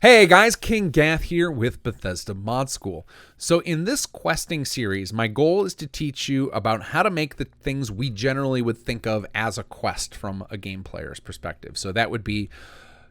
Hey guys, kinggath here with Bethesda Mod School. So in this questing series, my goal is to teach you about how to make the things we generally would think of as a quest from a game player's perspective. So that would be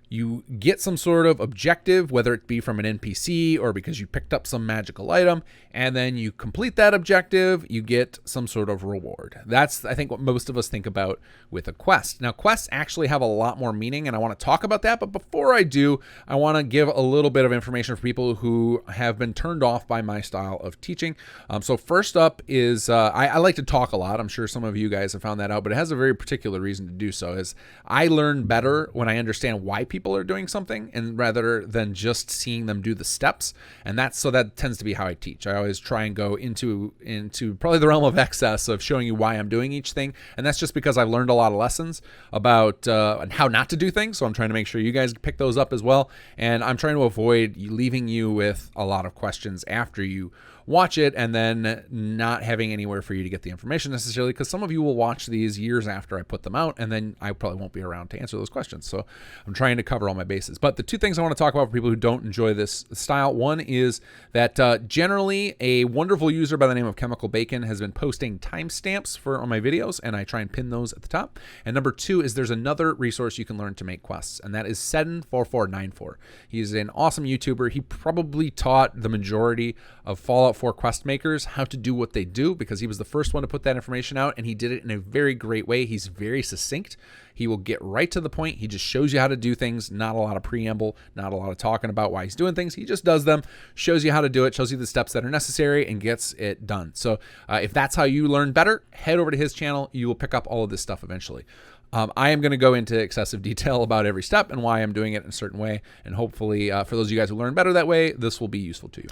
you get some sort of objective, whether it be from an NPC or because you picked up some magical item, and then you complete that objective, you get some sort of reward. That's, I think, what most of us think about with a quest. Now, quests actually have a lot more meaning, and I want to talk about that, but before I do, I want to give a little bit of information for people who have been turned off by my style of teaching. So first up is, I like to talk a lot. I'm sure some of you guys have found that out, but it has a very particular reason to do so, is I learn better when I understand why people are doing something, and rather than just seeing them do the steps. And that tends to be how I teach. I always try and go into probably the realm of excess of showing you why I'm doing each thing, and that's just because I've learned a lot of lessons about how not to do things. So I'm trying to make sure you guys pick those up as well, and I'm trying to avoid leaving you with a lot of questions after you watch it and then not having anywhere for you to get the information necessarily, because some of you will watch these years after I put them out, and then I probably won't be around to answer those questions. So I'm trying to cover all my bases. But the two things I want to talk about for people who don't enjoy this style, one is that generally a wonderful user by the name of Chemical Bacon has been posting timestamps on my videos, and I try and pin those at the top. And number two is there's another resource you can learn to make quests, and that is Seddon4494. He's an awesome YouTuber. He probably taught the majority of Fallout 4 quest makers how to do what they do, because he was the first one to put that information out, and he did it in a very great way. He's very succinct. He will get right to the point. He just shows you how to do things, not a lot of preamble, not a lot of talking about why he's doing things. He just does them, shows you how to do it, shows you the steps that are necessary, and gets it done. So if that's how you learn better, head over to his channel. You will pick up all of this stuff eventually. I am going to go into excessive detail about every step and why I'm doing it in a certain way, and hopefully for those of you guys who learn better that way, this will be useful to you.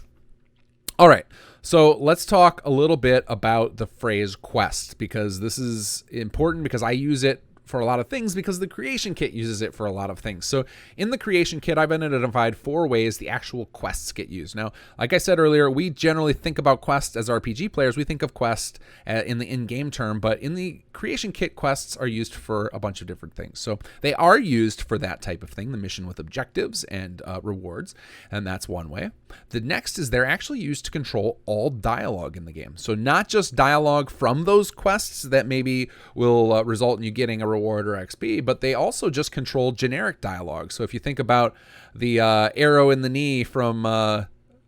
All right, so let's talk a little bit about the phrase quest, because this is important because I use it for a lot of things, because the creation kit uses it for a lot of things. So in the creation kit, I've identified 4 ways the actual quests get used. Now, like I said earlier, we generally think about quests as RPG players. We think of quest in the in-game term, but in the creation kit, quests are used for a bunch of different things. So they are used for that type of thing, the mission with objectives and rewards, and that's one way. The next is they're actually used to control all dialogue in the game. So not just dialogue from those quests that maybe will result in you getting a reward or XP, but they also just control generic dialogue. So if you think about the arrow in the knee from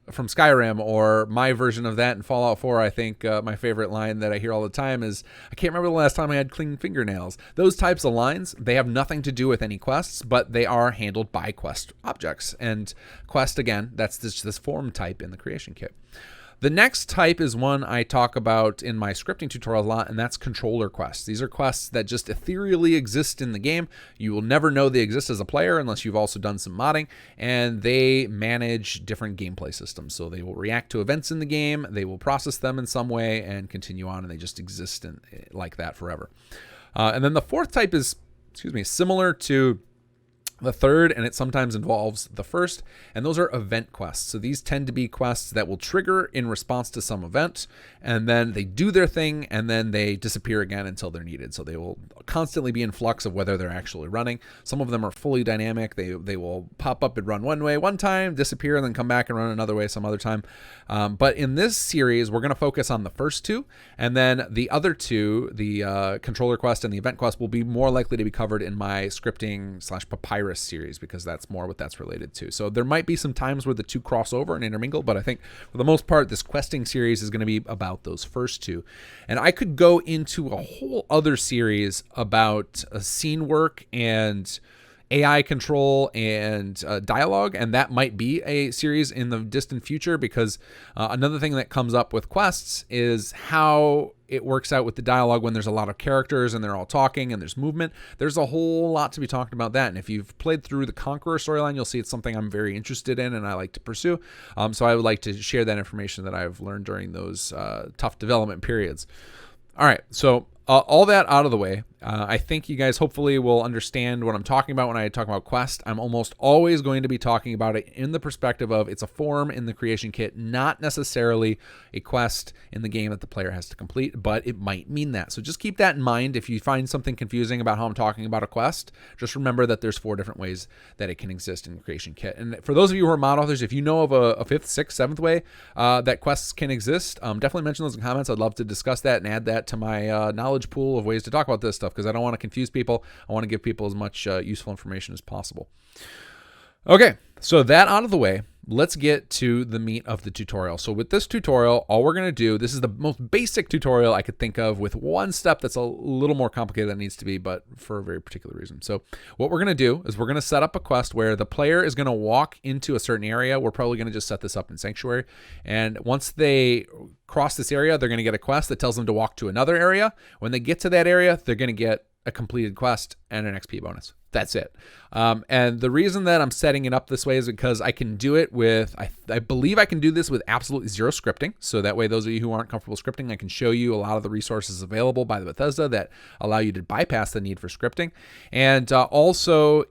Skyrim, or my version of that in Fallout 4, I think my favorite line that I hear all the time is, I can't remember the last time I had clean fingernails. Those types of lines, they have nothing to do with any quests, but they are handled by quest objects. And quest, again, that's this form type in the creation kit. The next type is one I talk about in my scripting tutorial a lot, and that's controller quests. These are quests that just ethereally exist in the game. You will never know they exist as a player unless you've also done some modding, and they manage different gameplay systems. So they will react to events in the game, they will process them in some way, and continue on, and they just exist like that forever. And then the fourth type is, similar to the third, and it sometimes involves the first, and those are event quests. So these tend to be quests that will trigger in response to some event, and then they do their thing, and then they disappear again until they're needed. So they will constantly be in flux of whether they're actually running. Some of them are fully dynamic. They will pop up and run one way one time, disappear, and then come back and run another way some other time. But in this series, we're going to focus on the first two, and then the other two, the controller quest and the event quest, will be more likely to be covered in my scripting/papyrus series, because that's more what that's related to. So there might be some times where the two cross over and intermingle, but I think for the most part, this questing series is going to be about those first two. And I could go into a whole other series about scene work and AI control and dialogue, and that might be a series in the distant future, because another thing that comes up with quests is how it works out with the dialogue when there's a lot of characters and they're all talking and there's movement. There's a whole lot to be talked about that, and if you've played through the Conqueror storyline, you'll see it's something I'm very interested in and I like to pursue. So I would like to share that information that I've learned during those tough development periods. All right, so all that out of the way, I think you guys hopefully will understand what I'm talking about when I talk about quest. I'm almost always going to be talking about it in the perspective of it's a form in the creation kit, not necessarily a quest in the game that the player has to complete, but it might mean that. So just keep that in mind. If you find something confusing about how I'm talking about a quest, just remember that there's 4 different ways that it can exist in the creation kit. And for those of you who are mod authors, if you know of a 5th, 6th, 7th way that quests can exist, definitely mention those in comments. I'd love to discuss that and add that to my knowledge pool of ways to talk about this stuff, because I don't want to confuse people. I want to give people as much useful information as possible. Okay, so that out of the way, let's get to the meat of the tutorial. So with this tutorial, all we're going to do, this is the most basic tutorial I could think of, with one step that's a little more complicated than it needs to be, but for a very particular reason. So what we're going to do is we're going to set up a quest where the player is going to walk into a certain area. We're probably going to just set this up in Sanctuary. And once they cross this area, they're going to get a quest that tells them to walk to another area. When they get to that area, they're going to get a completed quest and an XP bonus. That's it. And the reason that I'm setting it up this way is because I can do it with, I believe I can do this with absolutely 0 scripting. So that way, those of you who aren't comfortable scripting, I can show you a lot of the resources available by the Bethesda that allow you to bypass the need for scripting. And also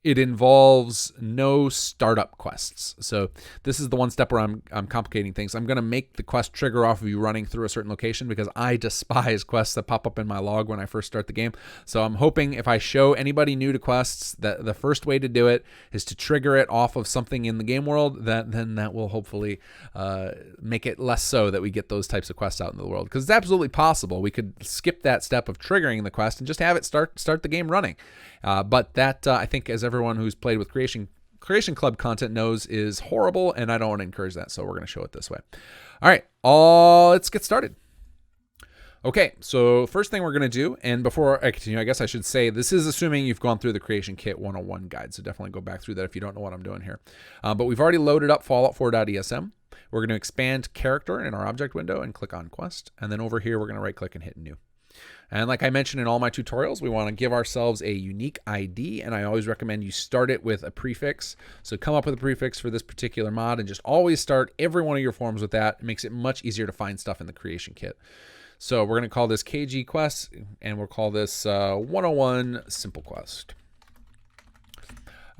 it involves no startup quests. So this is the one step where I'm complicating things. I'm going to make the quest trigger off of you running through a certain location, because I despise quests that pop up in my log when I first start the game. So I'm hoping if I show anybody new to quests that the first way to do it is to trigger it off of something in the game world, then that will hopefully make it less so that we get those types of quests out in the world. Because it's absolutely possible. We could skip that step of triggering the quest and just have it start the game running. But that, I think, as everyone who's played with Creation Club content knows, is horrible, and I don't want to encourage that, so we're going to show it this way. All right, let's get started. Okay, so first thing we're going to do, and before I continue, I guess I should say this is assuming you've gone through the Creation Kit 101 guide, so definitely go back through that if you don't know what I'm doing here. But we've already loaded up Fallout 4.esm. We're going to expand character in our object window and click on quest, and then over here we're going to right-click and hit new. And like I mentioned in all my tutorials, we want to give ourselves a unique ID, and I always recommend you start it with a prefix. So come up with a prefix for this particular mod and just always start every one of your forms with that. It makes it much easier to find stuff in the creation kit. So we're going to call this KG Quest, and we'll call this 101 Simple Quest.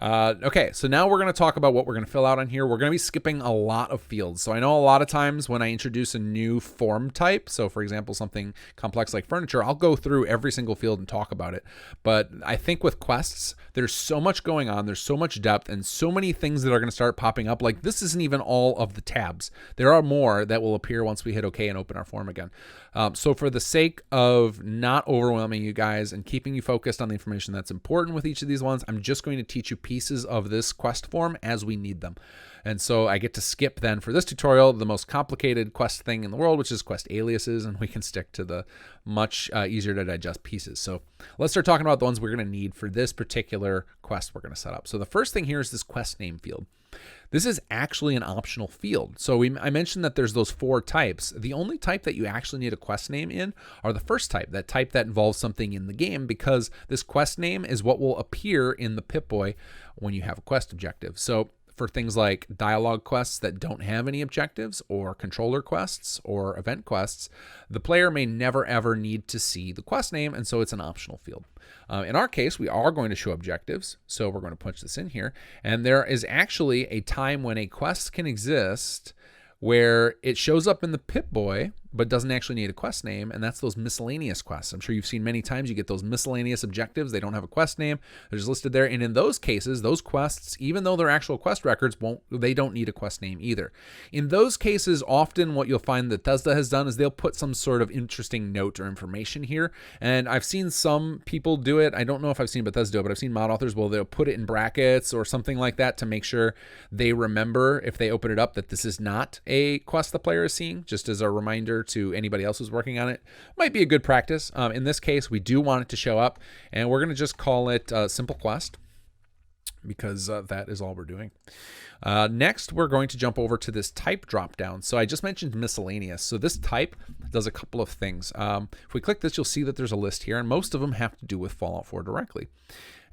Okay, so now we're going to talk about what we're going to fill out on here. We're going to be skipping a lot of fields. So I know a lot of times when I introduce a new form type, so for example, something complex like furniture, I'll go through every single field and talk about it. But I think with quests, there's so much going on, there's so much depth, and so many things that are going to start popping up. Like, this isn't even all of the tabs. There are more that will appear once we hit OK and open our form again. So for the sake of not overwhelming you guys and keeping you focused on the information that's important with each of these ones, I'm just going to teach you pieces of this quest form as we need them. And so I get to skip then for this tutorial the most complicated quest thing in the world, which is quest aliases, and we can stick to the much easier to digest pieces. So let's start talking about the ones we're going to need for this particular quest we're going to set up. So the first thing here is this quest name field. This is actually an optional field. So I mentioned that there's those 4 types. The only type that you actually need a quest name in are the first type, that type that involves something in the game, because this quest name is what will appear in the Pip-Boy when you have a quest objective. So for things like dialogue quests that don't have any objectives, or controller quests or event quests, the player may never ever need to see the quest name, and so it's an optional field. In our case, we are going to show objectives, so we're going to punch this in here, and there is actually a time when a quest can exist where it shows up in the Pip-Boy but doesn't actually need a quest name, and that's those miscellaneous quests. I'm sure you've seen many times you get those miscellaneous objectives. They don't have a quest name. They're just listed there, and in those cases, those quests, even though they're actual quest records, they don't need a quest name either. In those cases, often what you'll find that Bethesda has done is they'll put some sort of interesting note or information here, and I've seen some people do it. I don't know if I've seen Bethesda do it, but I've seen mod authors, well, they'll put it in brackets or something like that to make sure they remember if they open it up that this is not a quest the player is seeing, just as a reminder to anybody else who's working on it. Might be a good practice. In this case, we do want it to show up, and we're going to just call it Simple Quest, because that is all we're doing. Next, we're going to jump over to this type drop down. So I just mentioned miscellaneous. So this type does a couple of things. If we click this, you'll see that there's a list here, and most of them have to do with Fallout 4 directly.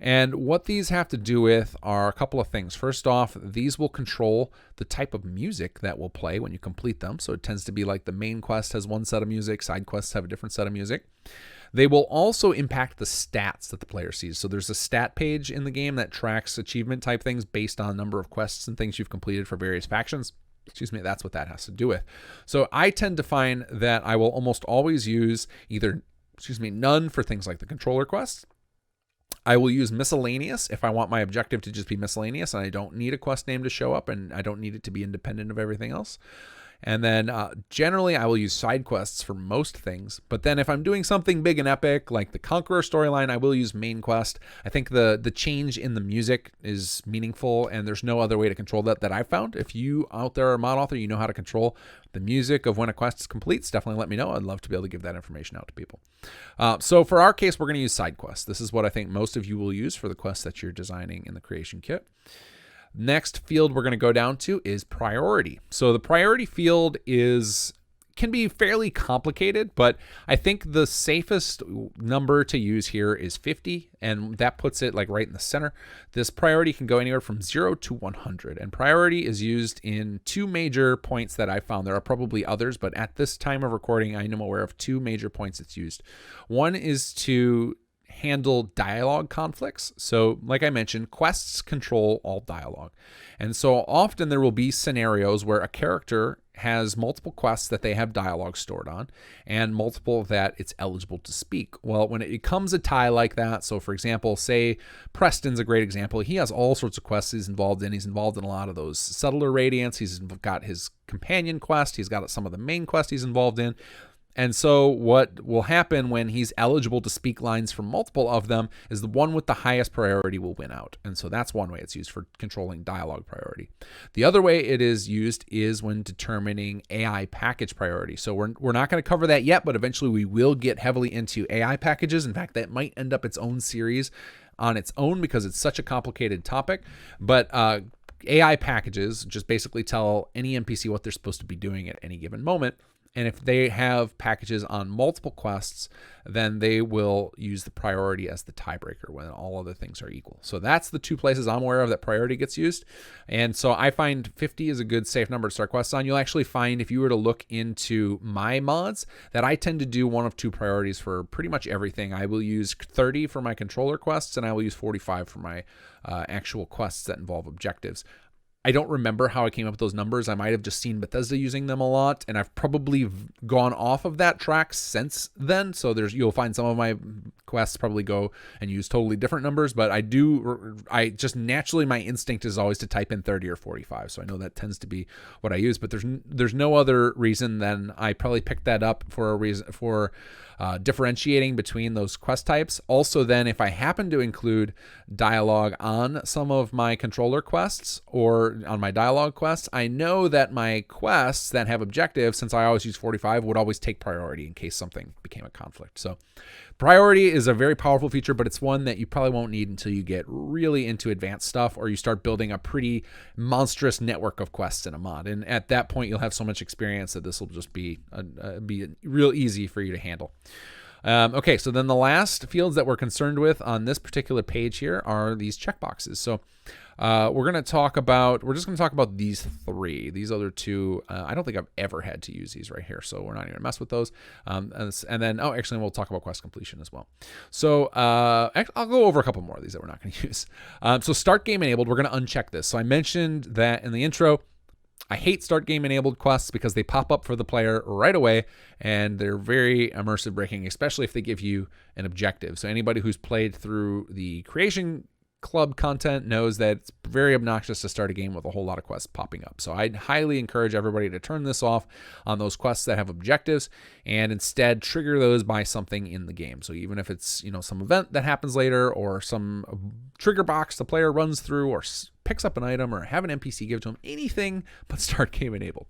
And what these have to do with are a couple of things. First off, these will control the type of music that will play when you complete them. So it tends to be like the main quest has one set of music, side quests have a different set of music. They will also impact the stats that the player sees. So there's a stat page in the game that tracks achievement type things based on number of quests and things you've completed for various factions. Excuse me, that's what that has to do with. So I tend to find that I will almost always use either, none for things like the controller quests. I will use miscellaneous if I want my objective to just be miscellaneous and I don't need a quest name to show up and I don't need it to be independent of everything else. And then generally I will use side quests for most things. But then if I'm doing something big and epic like the Conqueror storyline, I will use main quest. I think the change in the music is meaningful and there's no other way to control that I've found. If you out there are a mod author, you know how to control the music of when a quest is complete, definitely let me know. I'd love to be able to give that information out to people. So for our case, we're going to use side quests. This is what I think most of you will use for the quests that you're designing in the creation kit. Next field we're going to go down to is priority. So the priority field can be fairly complicated, but I think the safest number to use here is 50, and that puts it like right in the center. This priority can go anywhere from 0 to 100, and priority is used in two major points that I found. There are probably others, but at this time of recording, I am aware of two major points it's used. One is to handle dialogue conflicts. So like I mentioned, quests control all dialogue. And so often there will be scenarios where a character has multiple quests that they have dialogue stored on and multiple that it's eligible to speak. Well, when it becomes a tie like that, so for example, say Preston's a great example. He has all sorts of quests he's involved in. He's involved in a lot of those Settler Radiants. He's got his companion quest. He's got some of the main quests he's involved in. And so what will happen when he's eligible to speak lines from multiple of them is the one with the highest priority will win out. And so that's one way it's used for controlling dialogue priority. The other way it is used is when determining AI package priority. So we're not going to cover that yet, but eventually we will get heavily into AI packages. In fact, that might end up its own series on its own because it's such a complicated topic. But AI packages just basically tell any NPC what they're supposed to be doing at any given moment. And if they have packages on multiple quests, then they will use the priority as the tiebreaker when all other things are equal. So that's the two places I'm aware of that priority gets used. And so I find 50 is a good safe number to start quests on. You'll actually find if you were to look into my mods that I tend to do one of two priorities for pretty much everything. I will use 30 for my controller quests and I will use 45 for my actual quests that involve objectives. I don't remember how I came up with those numbers. I might have just seen Bethesda using them a lot, and I've probably gone off of that track since then. So you'll find some of my quests probably go and use totally different numbers, but I just naturally, my instinct is always to type in 30 or 45. So I know that tends to be what I use, but there's no other reason than I probably picked that up for a reason for differentiating between those quest types. Also, then if I happen to include dialogue on some of my controller quests or on my dialogue quests, I know that my quests that have objectives, since I always use 45, would always take priority in case something became a conflict. So priority is a very powerful feature, but it's one that you probably won't need until you get really into advanced stuff or you start building a pretty monstrous network of quests in a mod. And at that point, you'll have so much experience that this will just be real easy for you to handle. Okay, so then the last fields that we're concerned with on this particular page here are these checkboxes. So we're just going to talk about these three. These other two, I don't think I've ever had to use these right here, so we're not going to mess with those. And then, actually, we'll talk about quest completion as well. So I'll go over a couple more of these that we're not going to use. So start game enabled, we're going to uncheck this. So I mentioned that in the intro, I hate start game enabled quests because they pop up for the player right away and they're very immersive breaking, especially if they give you an objective. So anybody who's played through the creation club content knows that it's very obnoxious to start a game with a whole lot of quests popping up. So I'd highly encourage everybody to turn this off on those quests that have objectives and instead trigger those by something in the game. So even if it's, some event that happens later or some trigger box the player runs through or picks up an item or have an NPC give to them, anything but start game enabled.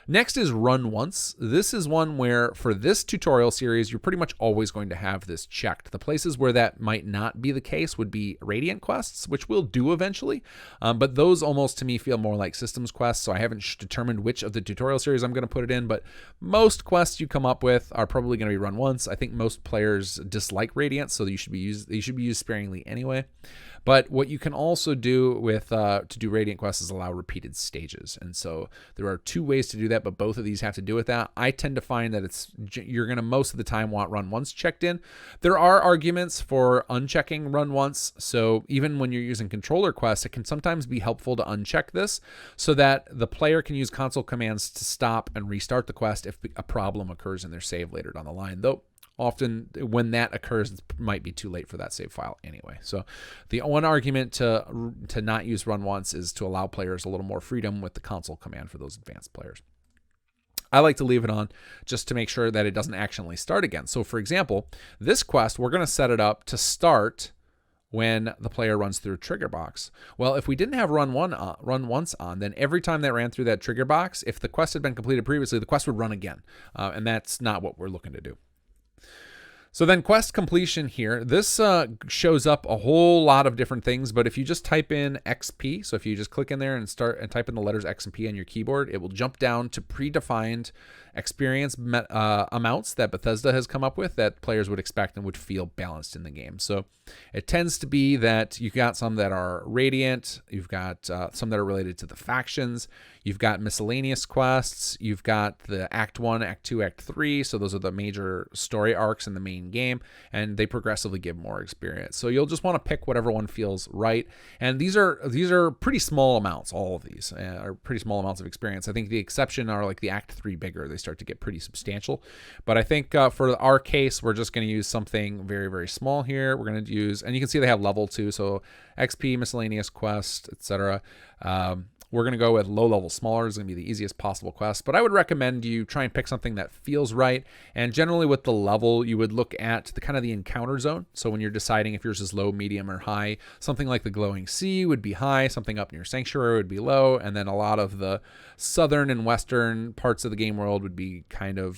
Next is run once. This is one where for this tutorial series, you're pretty much always going to have this checked. The places where that might not be the case would be Radiant quests, which we'll do eventually. But those almost to me feel more like systems quests. So I haven't determined which of the tutorial series I'm going to put it in, but most quests you come up with are probably going to be run once. I think most players dislike Radiant, so they should be used sparingly anyway. But what you can also do with to do Radiant quests is allow repeated stages. And so there are 2 ways to do that, but both of these have to do with that. I tend to find that you're going to most of the time want run once checked in. There are arguments for unchecking run once. So even when you're using controller quests, it can sometimes be helpful to uncheck this so that the player can use console commands to stop and restart the quest if a problem occurs in their save later down the line. Though often when that occurs, it might be too late for that save file anyway. So the one argument to not use run once is to allow players a little more freedom with the console command for those advanced players. I like to leave it on just to make sure that it doesn't accidentally start again. So for example, this quest, we're going to set it up to start when the player runs through a trigger box. Well, if we didn't have run once on, then every time that ran through that trigger box, if the quest had been completed previously, the quest would run again. And that's not what we're looking to do. So then quest completion here, this shows up a whole lot of different things, but if you just type in XP, so if you just click in there and type in the letters X and P on your keyboard, it will jump down to predefined experience amounts that Bethesda has come up with that players would expect and would feel balanced in the game. So it tends to be that you've got some that are Radiant, you've got some that are related to the factions, you've got miscellaneous quests, you've got the Act 1, Act 2, Act 3, so those are the major story arcs in the main game, and they progressively give more experience. So you'll just want to pick whatever one feels right, and these are pretty small amounts. All of these are pretty small amounts of experience. I think the exception are like the Act 3 bigger. They start to get pretty substantial, but I think for our case, we're just going to use something very, very small here. We're going to use, and you can see they have level too, so XP, miscellaneous quest, etc. We're going to go with low level smaller. It's going to be the easiest possible quest, but I would recommend you try and pick something that feels right. And generally with the level, you would look at the kind of the encounter zone. So when you're deciding if yours is low, medium, or high, something like the glowing sea would be high, something up near sanctuary would be low, and then a lot of the southern and western parts of the game world would be kind of,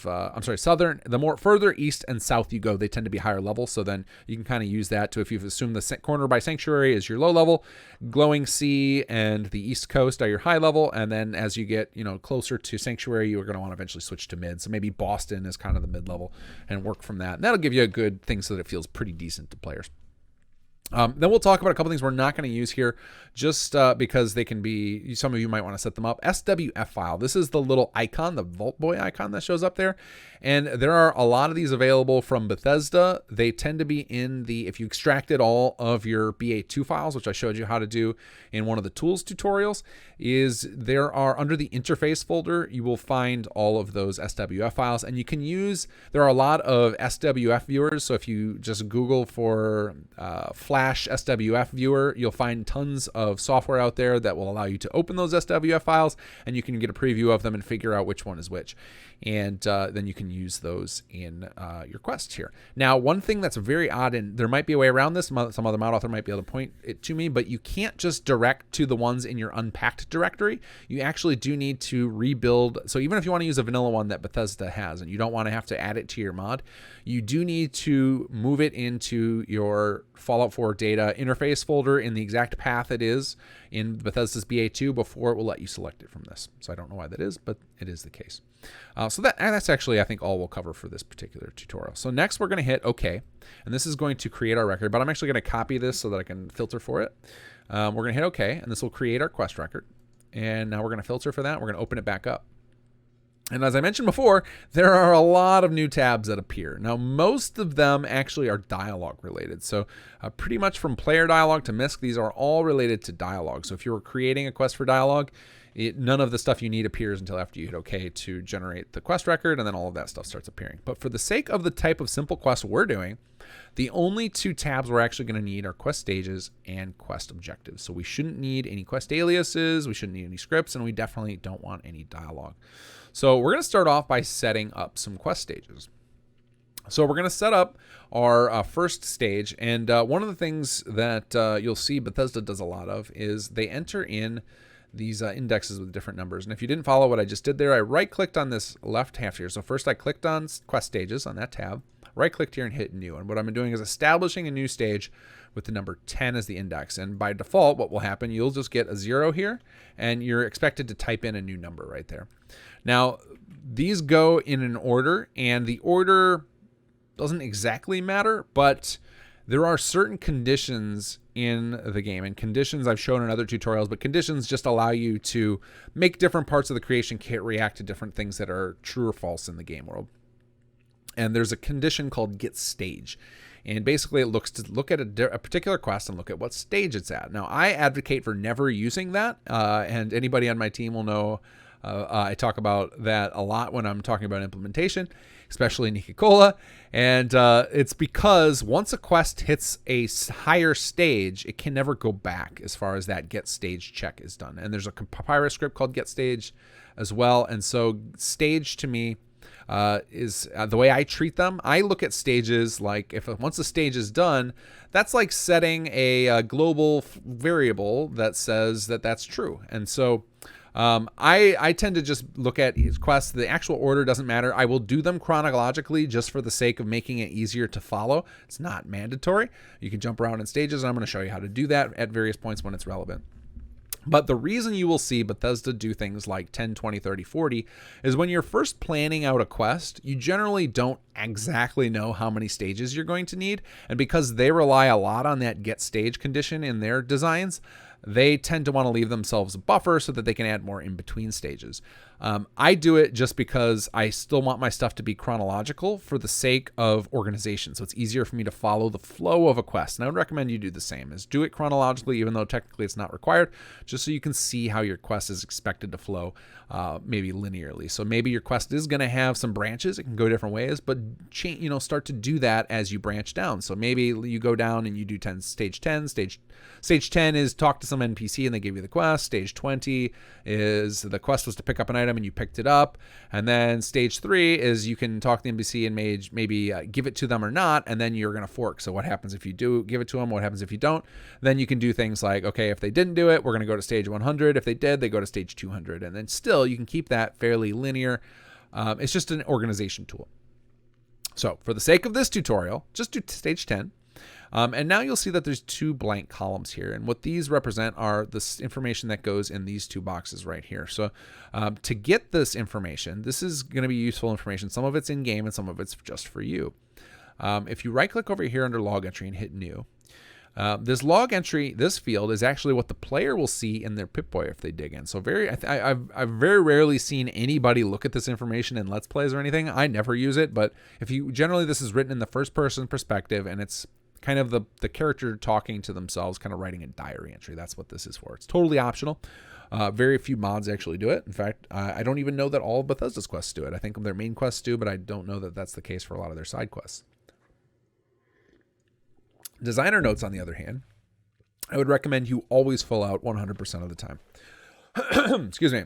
southern, the more further east and south you go, they tend to be higher level. So then you can kind of use that to, if you've assumed the corner by sanctuary is your low level, glowing sea and the east coast are your high level, and then as you get closer to sanctuary, you're going to want to eventually switch to mid. So maybe Boston is kind of the mid level and work from that. And that'll give you a good thing so that it feels pretty decent to players. Then we'll talk about a couple things we're not going to use here just because they can be, some of you might want to set them up. SWF file. This is the little icon, the Vault Boy icon that shows up there. And there are a lot of these available from Bethesda. They tend to be in the, if you extracted all of your BA2 files, which I showed you how to do in one of the tools tutorials, is there are under the interface folder, you will find all of those SWF files. And you can use, there are a lot of SWF viewers. So if you just Google for Flash SWF viewer, you'll find tons of software out there that will allow you to open those SWF files, and you can get a preview of them and figure out which one is which. And then you can use those in your quests here. Now, one thing that's very odd, and there might be a way around this, some other mod author might be able to point it to me, but you can't just direct to the ones in your unpacked directory. You actually do need to rebuild. So even if you want to use a vanilla one that Bethesda has and you don't want to have to add it to your mod, you do need to move it into your Fallout 4 data interface folder in the exact path it is in Bethesda's BA2 before it will let you select it from this. So I don't know why that is, but it is the case. So that's actually, I think, all we'll cover for this particular tutorial. So next we're going to hit OK, and this is going to create our record, but I'm actually going to copy this so that I can filter for it. We're going to hit OK, and this will create our quest record. And now we're going to filter for that. We're going to open it back up. And as I mentioned before, there are a lot of new tabs that appear. Now, most of them actually are dialogue related. So pretty much from player dialogue to MISC, these are all related to dialogue. So if you were creating a quest for dialogue, none of the stuff you need appears until after you hit OK to generate the quest record, and then all of that stuff starts appearing. But for the sake of the type of simple quest we're doing, the only 2 tabs we're actually going to need are quest stages and quest objectives. So we shouldn't need any quest aliases, we shouldn't need any scripts, and we definitely don't want any dialogue. So we're going to start off by setting up some quest stages. So we're going to set up our first stage, and one of the things that you'll see Bethesda does a lot of is they enter in these indexes with different numbers. And if you didn't follow what I just did there, I right-clicked on this left half here. So first I clicked on quest stages on that tab, right-clicked here and hit new. And what I'm doing is establishing a new stage with the number 10 as the index. And by default, what will happen, you'll just get a 0 here, and you're expected to type in a new number right there. Now, these go in an order, and the order doesn't exactly matter, but there are certain conditions in the game. And conditions I've shown in other tutorials, but conditions just allow you to make different parts of the creation kit react to different things that are true or false in the game world. And there's a condition called Git Stage. And basically it looks to look at a particular quest and look at what stage it's at. Now, I advocate for never using that. And anybody on my team will know I talk about that a lot when I'm talking about implementation, especially Nicola. And it's because once a quest hits a higher stage, it can never go back as far as that Get Stage check is done. And there's a Papyrus script called Get Stage as well. And so stage to me is the way I treat them. I look at stages like once a stage is done, that's like setting a global variable that says that that's true. And so I tend to just look at quests. The actual order doesn't matter. I will do them chronologically just for the sake of making it easier to follow. It's not mandatory. You can jump around in stages, and I'm going to show you how to do that at various points when it's relevant. But the reason you will see Bethesda do things like 10, 20, 30, 40 is when you're first planning out a quest, you generally don't exactly know how many stages you're going to need. And because they rely a lot on that get stage condition in their designs, they tend to want to leave themselves a buffer so that they can add more in between stages. I do it just because I still want my stuff to be chronological for the sake of organization. So it's easier for me to follow the flow of a quest. And I would recommend you do the same, is do it chronologically, even though technically it's not required, just so you can see how your quest is expected to flow, maybe linearly. So maybe your quest is going to have some branches. It can go different ways, but start to do that as you branch down. So maybe you go down and you do stage 10. Stage 10 is talk to some NPC and they give you the quest. Stage 20 is the quest was to pick up an item and you picked it up. And then stage 3 is you can talk to the NPC and maybe give it to them or not, and then you're going to fork. So what happens if you do give it to them? What happens if you don't? Then you can do things like, okay, if they didn't do it, we're going to go to stage 100. If they did, they go to stage 200. And then still you can keep that fairly linear. It's just an organization tool. So for the sake of this tutorial, just do stage 10. And now you'll see that there's 2 blank columns here. And what these represent are the information that goes in these 2 boxes right here. So to get this information, this is going to be useful information. Some of it's in game and some of it's just for you. If you right click over here under log entry and hit new, this log entry, this field is actually what the player will see in their Pip-Boy if they dig in. So I've very rarely seen anybody look at this information in Let's Plays or anything. I never use it, but generally this is written in the first person perspective, and it's kind of the character talking to themselves, kind of writing a diary entry. That's what this is for. It's totally optional. Very few mods actually do it. In fact, I don't even know that all of Bethesda's quests do it. I think their main quests do, but I don't know that that's the case for a lot of their side quests. Designer notes, on the other hand, I would recommend you always fill out 100% of the time. Excuse me.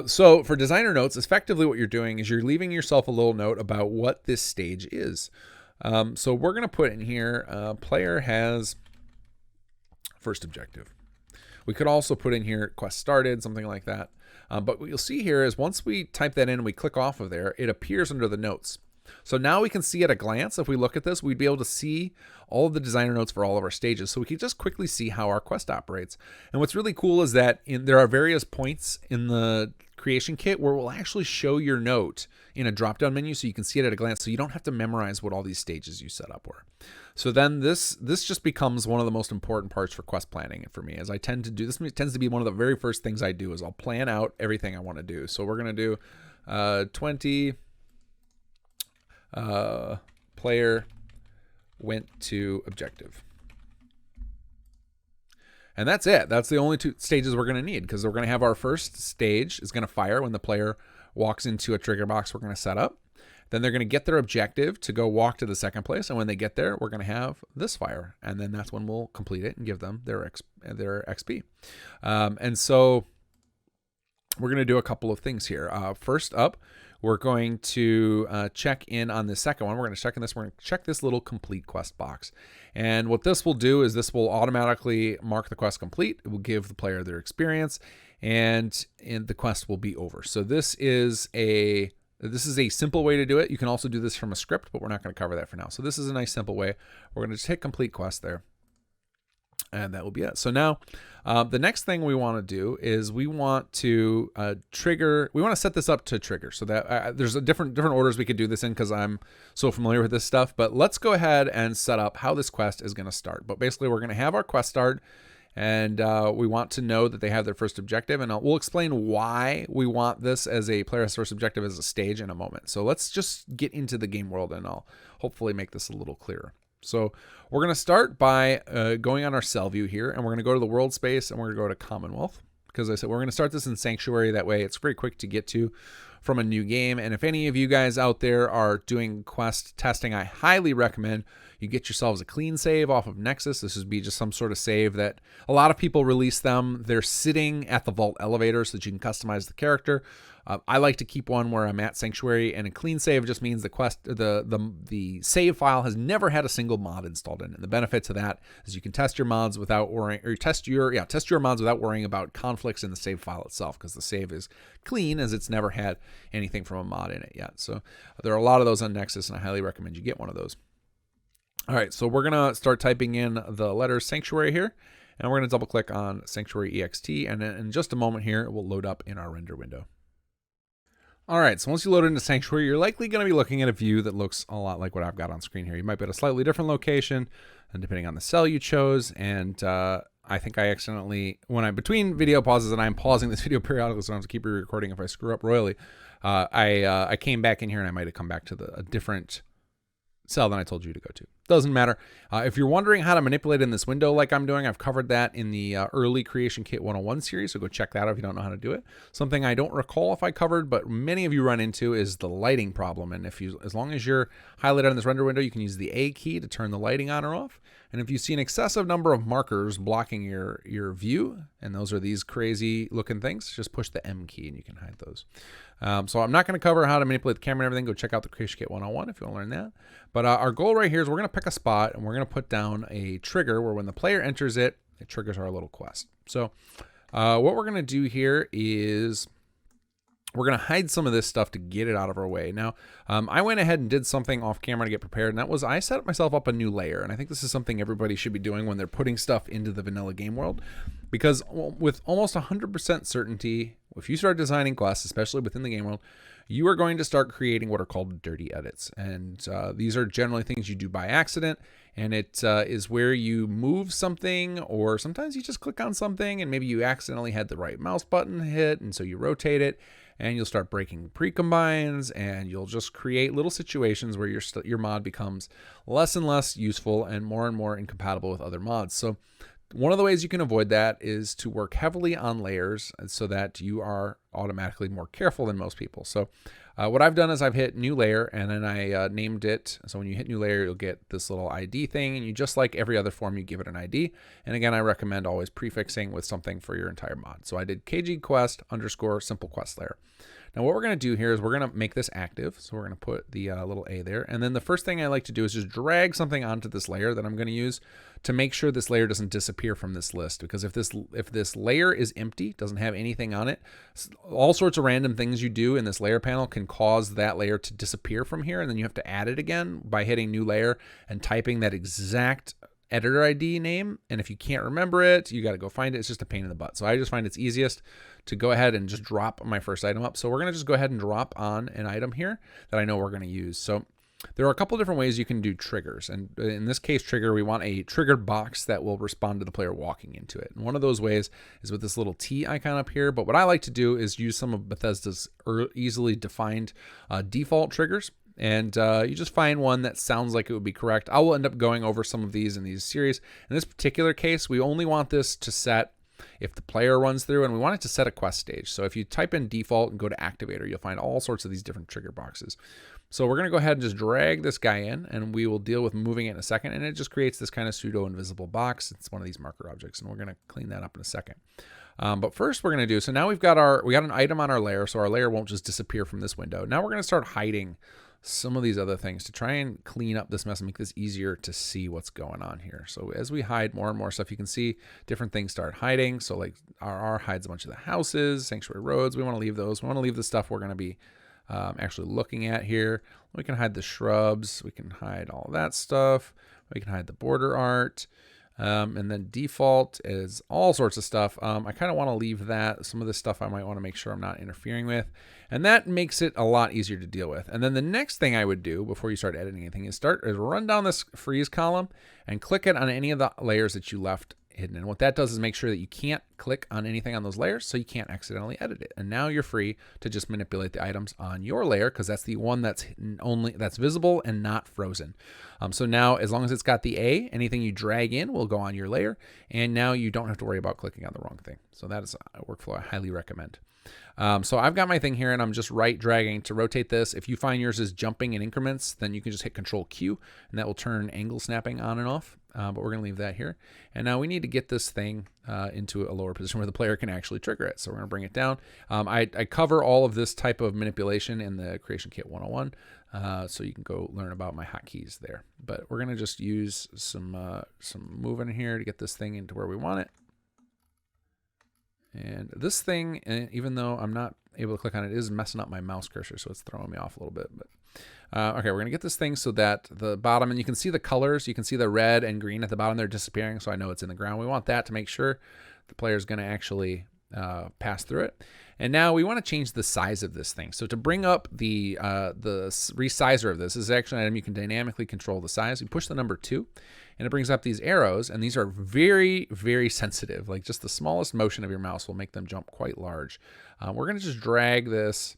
So for designer notes, effectively what you're doing is you're leaving yourself a little note about what this stage is. So we're going to put in here, player has first objective. We could also put in here quest started, something like that. But what you'll see here is once we type that in and we click off of there, it appears under the notes. So now we can see at a glance, if we look at this, we'd be able to see all of the designer notes for all of our stages. So we can just quickly see how our quest operates. And what's really cool is that there are various points in the creation kit where we'll actually show your note in a drop-down menu so you can see it at a glance, so you don't have to memorize what all these stages you set up were. So then this just becomes one of the most important parts for quest planning for me, as I tend to do this. It tends to be one of the very first things I do is I'll plan out everything I want to do. So we're going to do 20 player went to objective. And that's it. That's the only 2 stages we're going to need, because we're going to have our first stage is going to fire when the player walks into a trigger box we're going to set up. Then they're going to get their objective to go walk to the second place. And when they get there, we're going to have this fire. And then that's when we'll complete it and give them their XP. And so we're going to do a couple of things here. First up, we're going to check in on the second one. We're going to check in this. We're going to check this little complete quest box. And what this will do is this will automatically mark the quest complete. It will give the player their experience, and the quest will be over. So this is a simple way to do it. You can also do this from a script, but we're not going to cover that for now. So this is a nice simple way. We're going to just hit complete quest there. And that will be it. So now the next thing we want to do is we want to we want to set this up to trigger. So that there's different orders we could do this in because I'm so familiar with this stuff. But let's go ahead and set up how this quest is going to start. But basically we're going to have our quest start, and we want to know that they have their first objective. And we'll explain why we want this as a player's first objective as a stage in a moment. So let's just get into the game world, and I'll hopefully make this a little clearer. So we're going to start by going on our cell view here, and we're going to go to the world space, and we're going to go to Commonwealth, because I said we're going to start this in Sanctuary. That way it's very quick to get to from a new game. And if any of you guys out there are doing quest testing, I highly recommend you get yourselves a clean save off of Nexus. This would be just some sort of save that a lot of people release them. They're sitting at the vault elevator so that you can customize the character. I like to keep one where I'm at Sanctuary, and a clean save just means the save file has never had a single mod installed in it. And the benefit to that is you can test your mods without worrying, or test your mods without worrying about conflicts in the save file itself, because the save is clean as it's never had anything from a mod in it yet. So there are a lot of those on Nexus, and I highly recommend you get one of those. All right, so we're gonna start typing in the letter Sanctuary here, and we're gonna double click on Sanctuary EXT, and in just a moment here, it will load up in our render window. All right, so once you load into Sanctuary, you're likely going to be looking at a view that looks a lot like what I've got on screen here. You might be at a slightly different location, and depending on the cell you chose. And I think I accidentally, between video pauses, and I'm pausing this video periodically, so I don't have to keep re-recording if I screw up royally. I came back in here, and I might have come back to a different cell than I told you to go to. Doesn't matter. If you're wondering how to manipulate in this window like I'm doing, I've covered that in the early Creation Kit 101 series, so go check that out if you don't know how to do it. Something I don't recall if I covered, but many of you run into is the lighting problem. And as long as you're highlighted on this render window, you can use the A key to turn the lighting on or off. And if you see an excessive number of markers blocking your view, and those are these crazy looking things, just push the M key and you can hide those. So I'm not going to cover how to manipulate the camera and everything. Go check out the Creation Kit 101 if you want to learn that. But our goal right here is we're going to pick a spot, and we're going to put down a trigger where when the player enters it, it triggers our little quest. So what we're going to do here is we're going to hide some of this stuff to get it out of our way. Now, I went ahead and did something off camera to get prepared, and that was I set myself up a new layer. And I think this is something everybody should be doing when they're putting stuff into the vanilla game world, because with almost 100% certainty, if you start designing quests, especially within the game world, you are going to start creating what are called dirty edits. And these are generally things you do by accident, and it is where you move something, or sometimes you just click on something and maybe you accidentally had the right mouse button hit, and so you rotate it, and you'll start breaking precombines, and you'll just create little situations where your mod becomes less and less useful and more incompatible with other mods. So one of the ways you can avoid that is to work heavily on layers so that you are automatically more careful than most people. So what I've done is I've hit new layer, and then I named it. So when you hit new layer, you'll get this little ID thing, and you just like every other form, you give it an ID. And again, I recommend always prefixing with something for your entire mod. So I did KG quest _ simple quest layer. Now what we're going to do here is we're going to make this active. So we're going to put the little A there. And then the first thing I like to do is just drag something onto this layer that I'm going to use to make sure this layer doesn't disappear from this list. Because if this layer is empty, doesn't have anything on it, all sorts of random things you do in this layer panel can cause that layer to disappear from here. And then you have to add it again by hitting new layer and typing that exact editor ID name. And if you can't remember it, you got to go find it. It's just a pain in the butt. So I just find it's easiest to go ahead and just drop my first item up. So we're going to just go ahead and drop on an item here that I know we're going to use. So there are a couple different ways you can do triggers. And in this case, trigger, we want a triggered box that will respond to the player walking into it. And one of those ways is with this little T icon up here. But what I like to do is use some of Bethesda's easily defined default triggers. And you just find one that sounds like it would be correct. I will end up going over some of these in these series. In this particular case, we only want this to set if the player runs through, and we want it to set a quest stage. So if you type in default and go to activator, you'll find all sorts of these different trigger boxes. So we're going to go ahead and just drag this guy in, and we will deal with moving it in a second. And it just creates this kind of pseudo invisible box. It's one of these marker objects, and we're going to clean that up in a second. But first we're going to do, so now we got an item on our layer, so our layer won't just disappear from this window. Now we're going to start hiding some of these other things to try and clean up this mess and make this easier to see what's going on here. So as we hide more and more stuff, you can see different things start hiding. So like RR hides a bunch of the houses, sanctuary roads. We want to leave those. We want to leave the stuff we're going to be actually looking at here. We can hide the shrubs. We can hide all that stuff. We can hide the border art. And then default is all sorts of stuff. I kind of want to leave that. Some of this stuff I might want to make sure I'm not interfering with. And that makes it a lot easier to deal with. And then the next thing I would do before you start editing anything is run down this freeze column and click it on any of the layers that you left hidden. And what that does is make sure that you can't click on anything on those layers, so you can't accidentally edit it. And now you're free to just manipulate the items on your layer, because that's the one that's visible and not frozen. So now, as long as it's got the A, anything you drag in will go on your layer, and now you don't have to worry about clicking on the wrong thing. So that is a workflow I highly recommend. So I've got my thing here, and I'm just right dragging to rotate this. If you find yours is jumping in increments, then you can just hit Control Q, and that will turn angle snapping on and off. But we're going to leave that here. And now we need to get this thing into a lower position where the player can actually trigger it. So we're going to bring it down. I cover all of this type of manipulation in the Creation Kit 101. So you can go learn about my hotkeys there. But we're going to just use some moving here to get this thing into where we want it. And this thing, even though I'm not able to click on it, is messing up my mouse cursor, so it's throwing me off a little bit. But okay, we're gonna get this thing so that the bottom, and you can see the colors, you can see the red and green at the bottom, they're disappearing, so I know it's in the ground. We want that to make sure the player's gonna actually pass through it. And now we want to change the size of this thing. So to bring up the resizer of this is actually an item you can dynamically control the size. You push the number 2, and it brings up these arrows, and these are very, very sensitive. Like just the smallest motion of your mouse will make them jump quite large. We're going to just drag this,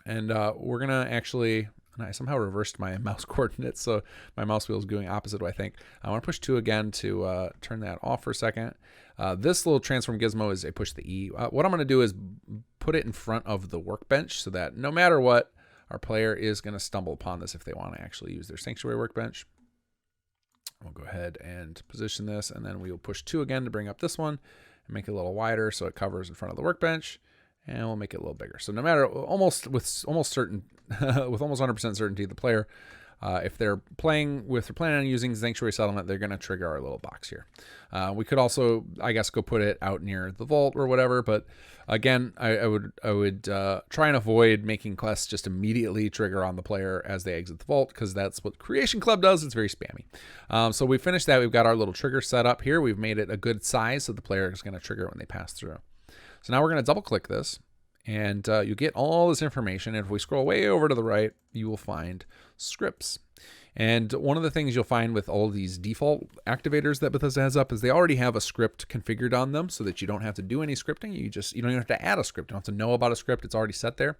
and we're going to actually, and I somehow reversed my mouse coordinates, so my mouse wheel is going opposite, I think. I want to push 2 again to turn that off for a second. This little transform gizmo is a push the E. What I'm going to do is put it in front of the workbench so that no matter what, our player is going to stumble upon this if they want to actually use their sanctuary workbench. We'll go ahead and position this, and then we will push 2 again to bring up this one and make it a little wider so it covers in front of the workbench, and we'll make it a little bigger. So no matter, with almost 100% certainty, the player, if they're planning on using Sanctuary Settlement, they're going to trigger our little box here. We could also, I guess, go put it out near the vault or whatever, but again, I would try and avoid making quests just immediately trigger on the player as they exit the vault, because that's what Creation Club does. It's very spammy. So we finished that. We've got our little trigger set up here. We've made it a good size so the player is going to trigger it when they pass through. So now we're going to double click this, and you get all this information. And if we scroll way over to the right, you will find scripts. And one of the things you'll find with all these default activators that Bethesda has up is they already have a script configured on them so that you don't have to do any scripting. You don't even have to add a script. You don't have to know about a script. It's already set there.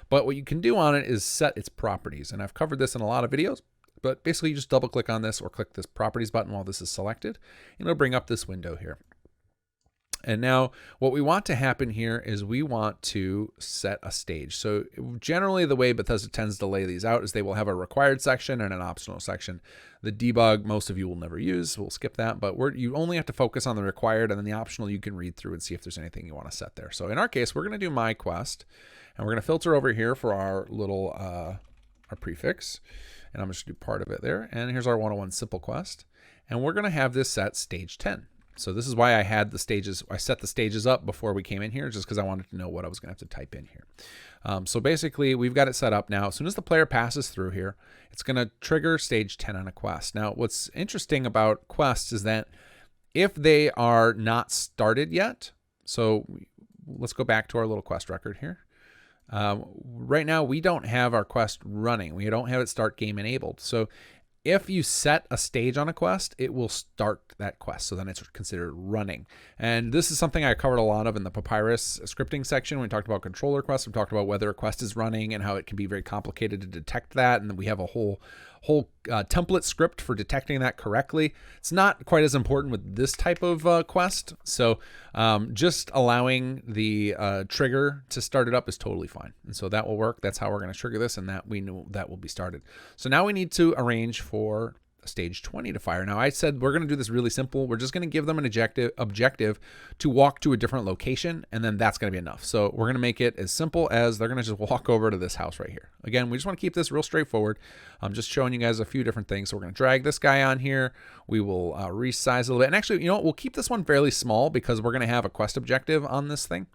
But what you can do on it is set its properties. And I've covered this in a lot of videos, but basically you just double click on this or click this properties button while this is selected, and it'll bring up this window here. And now what we want to happen here is we want to set a stage. So generally the way Bethesda tends to lay these out is they will have a required section and an optional section. The debug, most of you will never use. We'll skip that, but you only have to focus on the required, and then the optional you can read through and see if there's anything you want to set there. So in our case, we're going to do my quest, and we're going to filter over here for our little our prefix, and I'm just going to do part of it there. And here's our 101 simple quest, and we're going to have this set stage 10. So this is why I had the stages. I set the stages up before we came in here, just because I wanted to know what I was going to have to type in here. So basically, we've got it set up now. As soon as the player passes through here, it's going to trigger stage 10 on a quest. Now, what's interesting about quests is that if they are not started yet, so let's go back to our little quest record here. Right now, we don't have our quest running. We don't have it start game enabled. So if you set a stage on a quest, it will start that quest. So then it's considered running. And this is something I covered a lot of in the Papyrus scripting section. When we talked about controller quests, we talked about whether a quest is running and how it can be very complicated to detect that. And then we have a whole template script for detecting that correctly. It's not quite as important with this type of quest. So just allowing the trigger to start it up is totally fine. And so that will work. That's how we're going to trigger this, and that we know that will be started. So now we need to arrange for stage 20 to fire. Now I said we're going to do this really simple. We're just going to give them an objective to walk to a different location, and then that's going to be enough. So we're going to make it as simple as they're going to just walk over to this house right here. Again, we just want to keep this real straightforward. I'm just showing you guys a few different things. So we're going to drag this guy on here. We will resize a little bit. And actually, you know what? We'll keep this one fairly small because we're going to have a quest objective on this thing.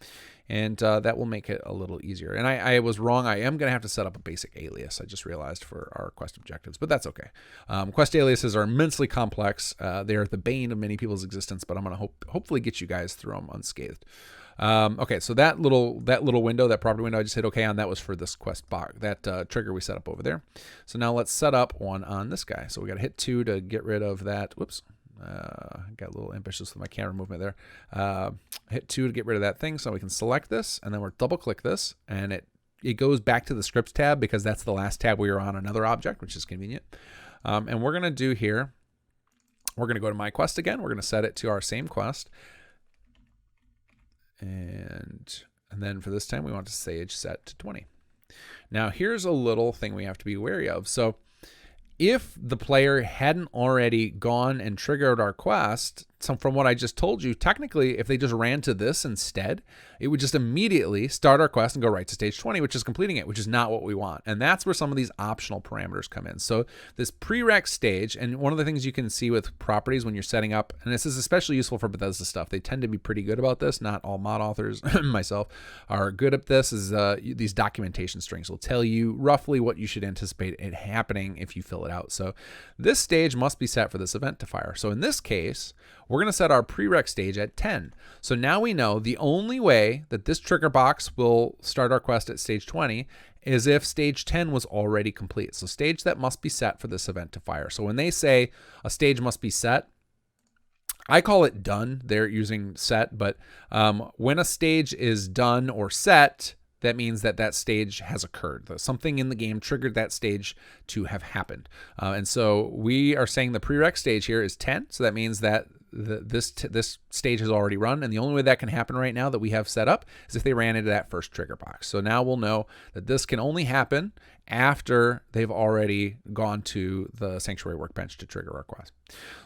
And that will make it a little easier. And I was wrong. I am going to have to set up a basic alias, I just realized, for our quest objectives, but that's okay. Quest aliases are immensely complex. They're the bane of many people's existence, but I'm going to hopefully get you guys through them unscathed. Okay, so that little window, that property window I just hit OK on, that was for this quest box, that trigger we set up over there. So now let's set up one on this guy. So we got to hit 2 to get rid of that. Whoops. Got a little ambitious with my camera movement there. Hit 2 to get rid of that thing, so we can select this, and then we'll double click this, and it goes back to the scripts tab because that's the last tab we were on another object, which is convenient. And we're going to do here, we're going to go to my quest again. We're going to set it to our same quest. And then for this time, we want to stage set to 20. Now, here's a little thing we have to be wary of. So if the player hadn't already gone and triggered our quest, from what I just told you, technically, if they just ran to this instead, it would just immediately start our quest and go right to stage 20, which is completing it, which is not what we want. And that's where some of these optional parameters come in. So this PreReq stage, and one of the things you can see with properties when you're setting up, and this is especially useful for Bethesda stuff, they tend to be pretty good about this. Not all mod authors, myself, are good at this, is these documentation strings will tell you roughly what you should anticipate it happening if you fill it out. So this stage must be set for this event to fire. So in this case, we're going to set our PreReq stage at 10. So now we know the only way that this trigger box will start our quest at stage 20 is if stage 10 was already complete. So stage that must be set for this event to fire. So when they say a stage must be set, I call it done. They're using set, but when a stage is done or set, that means that that stage has occurred. Something in the game triggered that stage to have happened. And so we are saying the PreReq stage here is 10. So that means that this stage has already run, and the only way that can happen right now that we have set up is if they ran into that first trigger box. So now we'll know that this can only happen after they've already gone to the Sanctuary workbench to trigger our quest.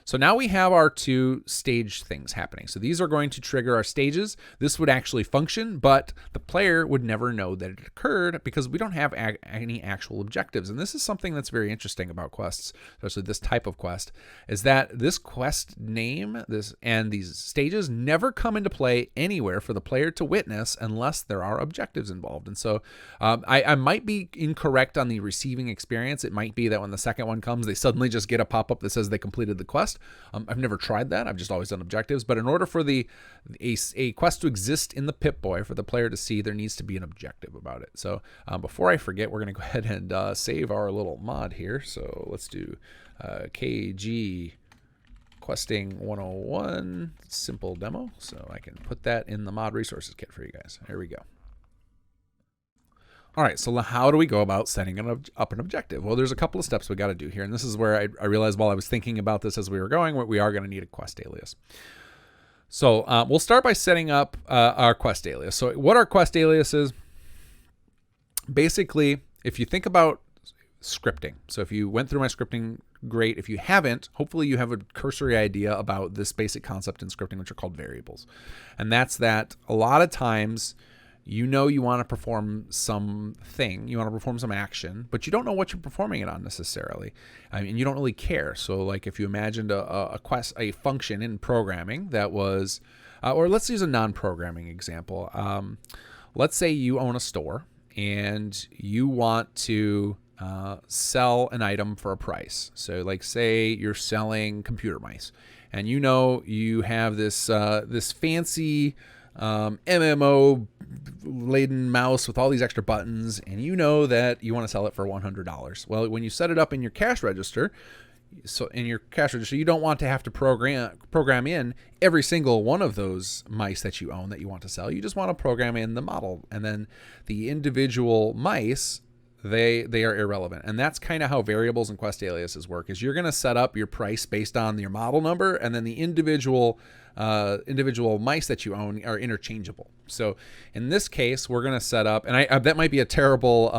So now we have our 2 stage things happening. So these are going to trigger our stages. This would actually function, but the player would never know that it occurred because we don't have any actual objectives. And this is something that's very interesting about quests, especially this type of quest, is that this quest name and these stages never come into play anywhere for the player to witness unless there are objectives involved. And so I might be incorrect on the receiving experience. It might be that when the second one comes, they suddenly just get a pop-up that says they completed the quest. I've never tried that. I've just always done objectives. But in order for a quest to exist in the Pip-Boy for the player to see, there needs to be an objective about it. So before I forget, we're going to go ahead and save our little mod here. So let's do KG questing 101 simple demo. So I can put that in the mod resources kit for you guys. Here we go. All right, so how do we go about setting up an objective? Well, there's a couple of steps we got to do here. And this is where I realized while I was thinking about this as we were going, we are going to need a quest alias. So we'll start by setting up our quest alias. So what our quest alias is, basically, if you think about scripting. So if you went through my scripting, great. If you haven't, hopefully you have a cursory idea about this basic concept in scripting, which are called variables. And that's that a lot of times, you know you want to perform something, you want to perform some action, but you don't know what you're performing it on necessarily. I mean, you don't really care. So like if you imagined a function in programming that was, or let's use a non-programming example. Let's say you own a store and you want to sell an item for a price. So like say you're selling computer mice and you know you have this fancy MMO laden mouse with all these extra buttons, and you know that you want to sell it for $100. Well, when you set it up in your cash register, you don't want to have to program in every single one of those mice that you own that you want to sell. You just want to program in the model, and then the individual mice, they are irrelevant. And that's kind of how variables and quest aliases work, is you're going to set up your price based on your model number, and then the individual mice that you own are interchangeable. So in this case, we're going to set up, and that might be a terrible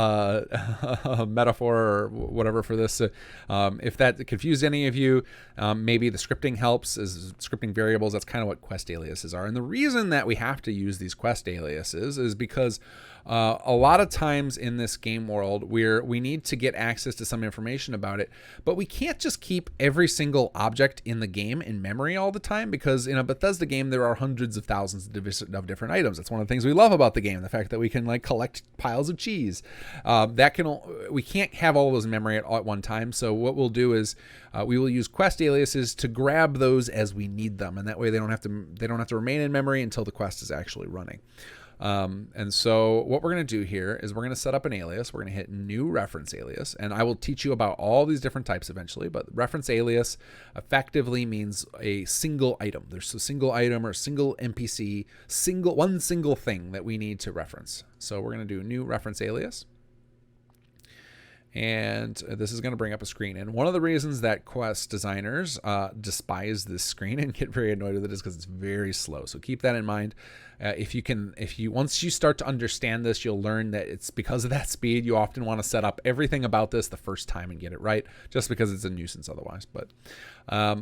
metaphor or whatever for this. If that confused any of you, maybe the scripting helps, is scripting variables. That's kind of what quest aliases are. And the reason that we have to use these quest aliases is because a lot of times in this game world, we need to get access to some information about it, but we can't just keep every single object in the game in memory all the time, because in a Bethesda game, there are hundreds of thousands of different items. items. That's one of the things we love about the game, the fact that we can like collect piles of cheese. We can't have all of those in memory at one time. So what we'll do is we will use quest aliases to grab those as we need them, and that way they don't have to remain in memory until the quest is actually running. And so what we're going to do here is we're going to set up an alias. We're going to hit new reference alias, and I will teach you about all these different types eventually, but reference alias effectively means a single item. There's a single item or a single NPC, one single thing that we need to reference. So we're going to do new reference alias. And this is going to bring up a screen. And one of the reasons that quest designers despise this screen and get very annoyed with it is because it's very slow. So keep that in mind. Once you start to understand this, you'll learn that it's because of that speed. You often want to set up everything about this the first time and get it right, just because it's a nuisance otherwise. But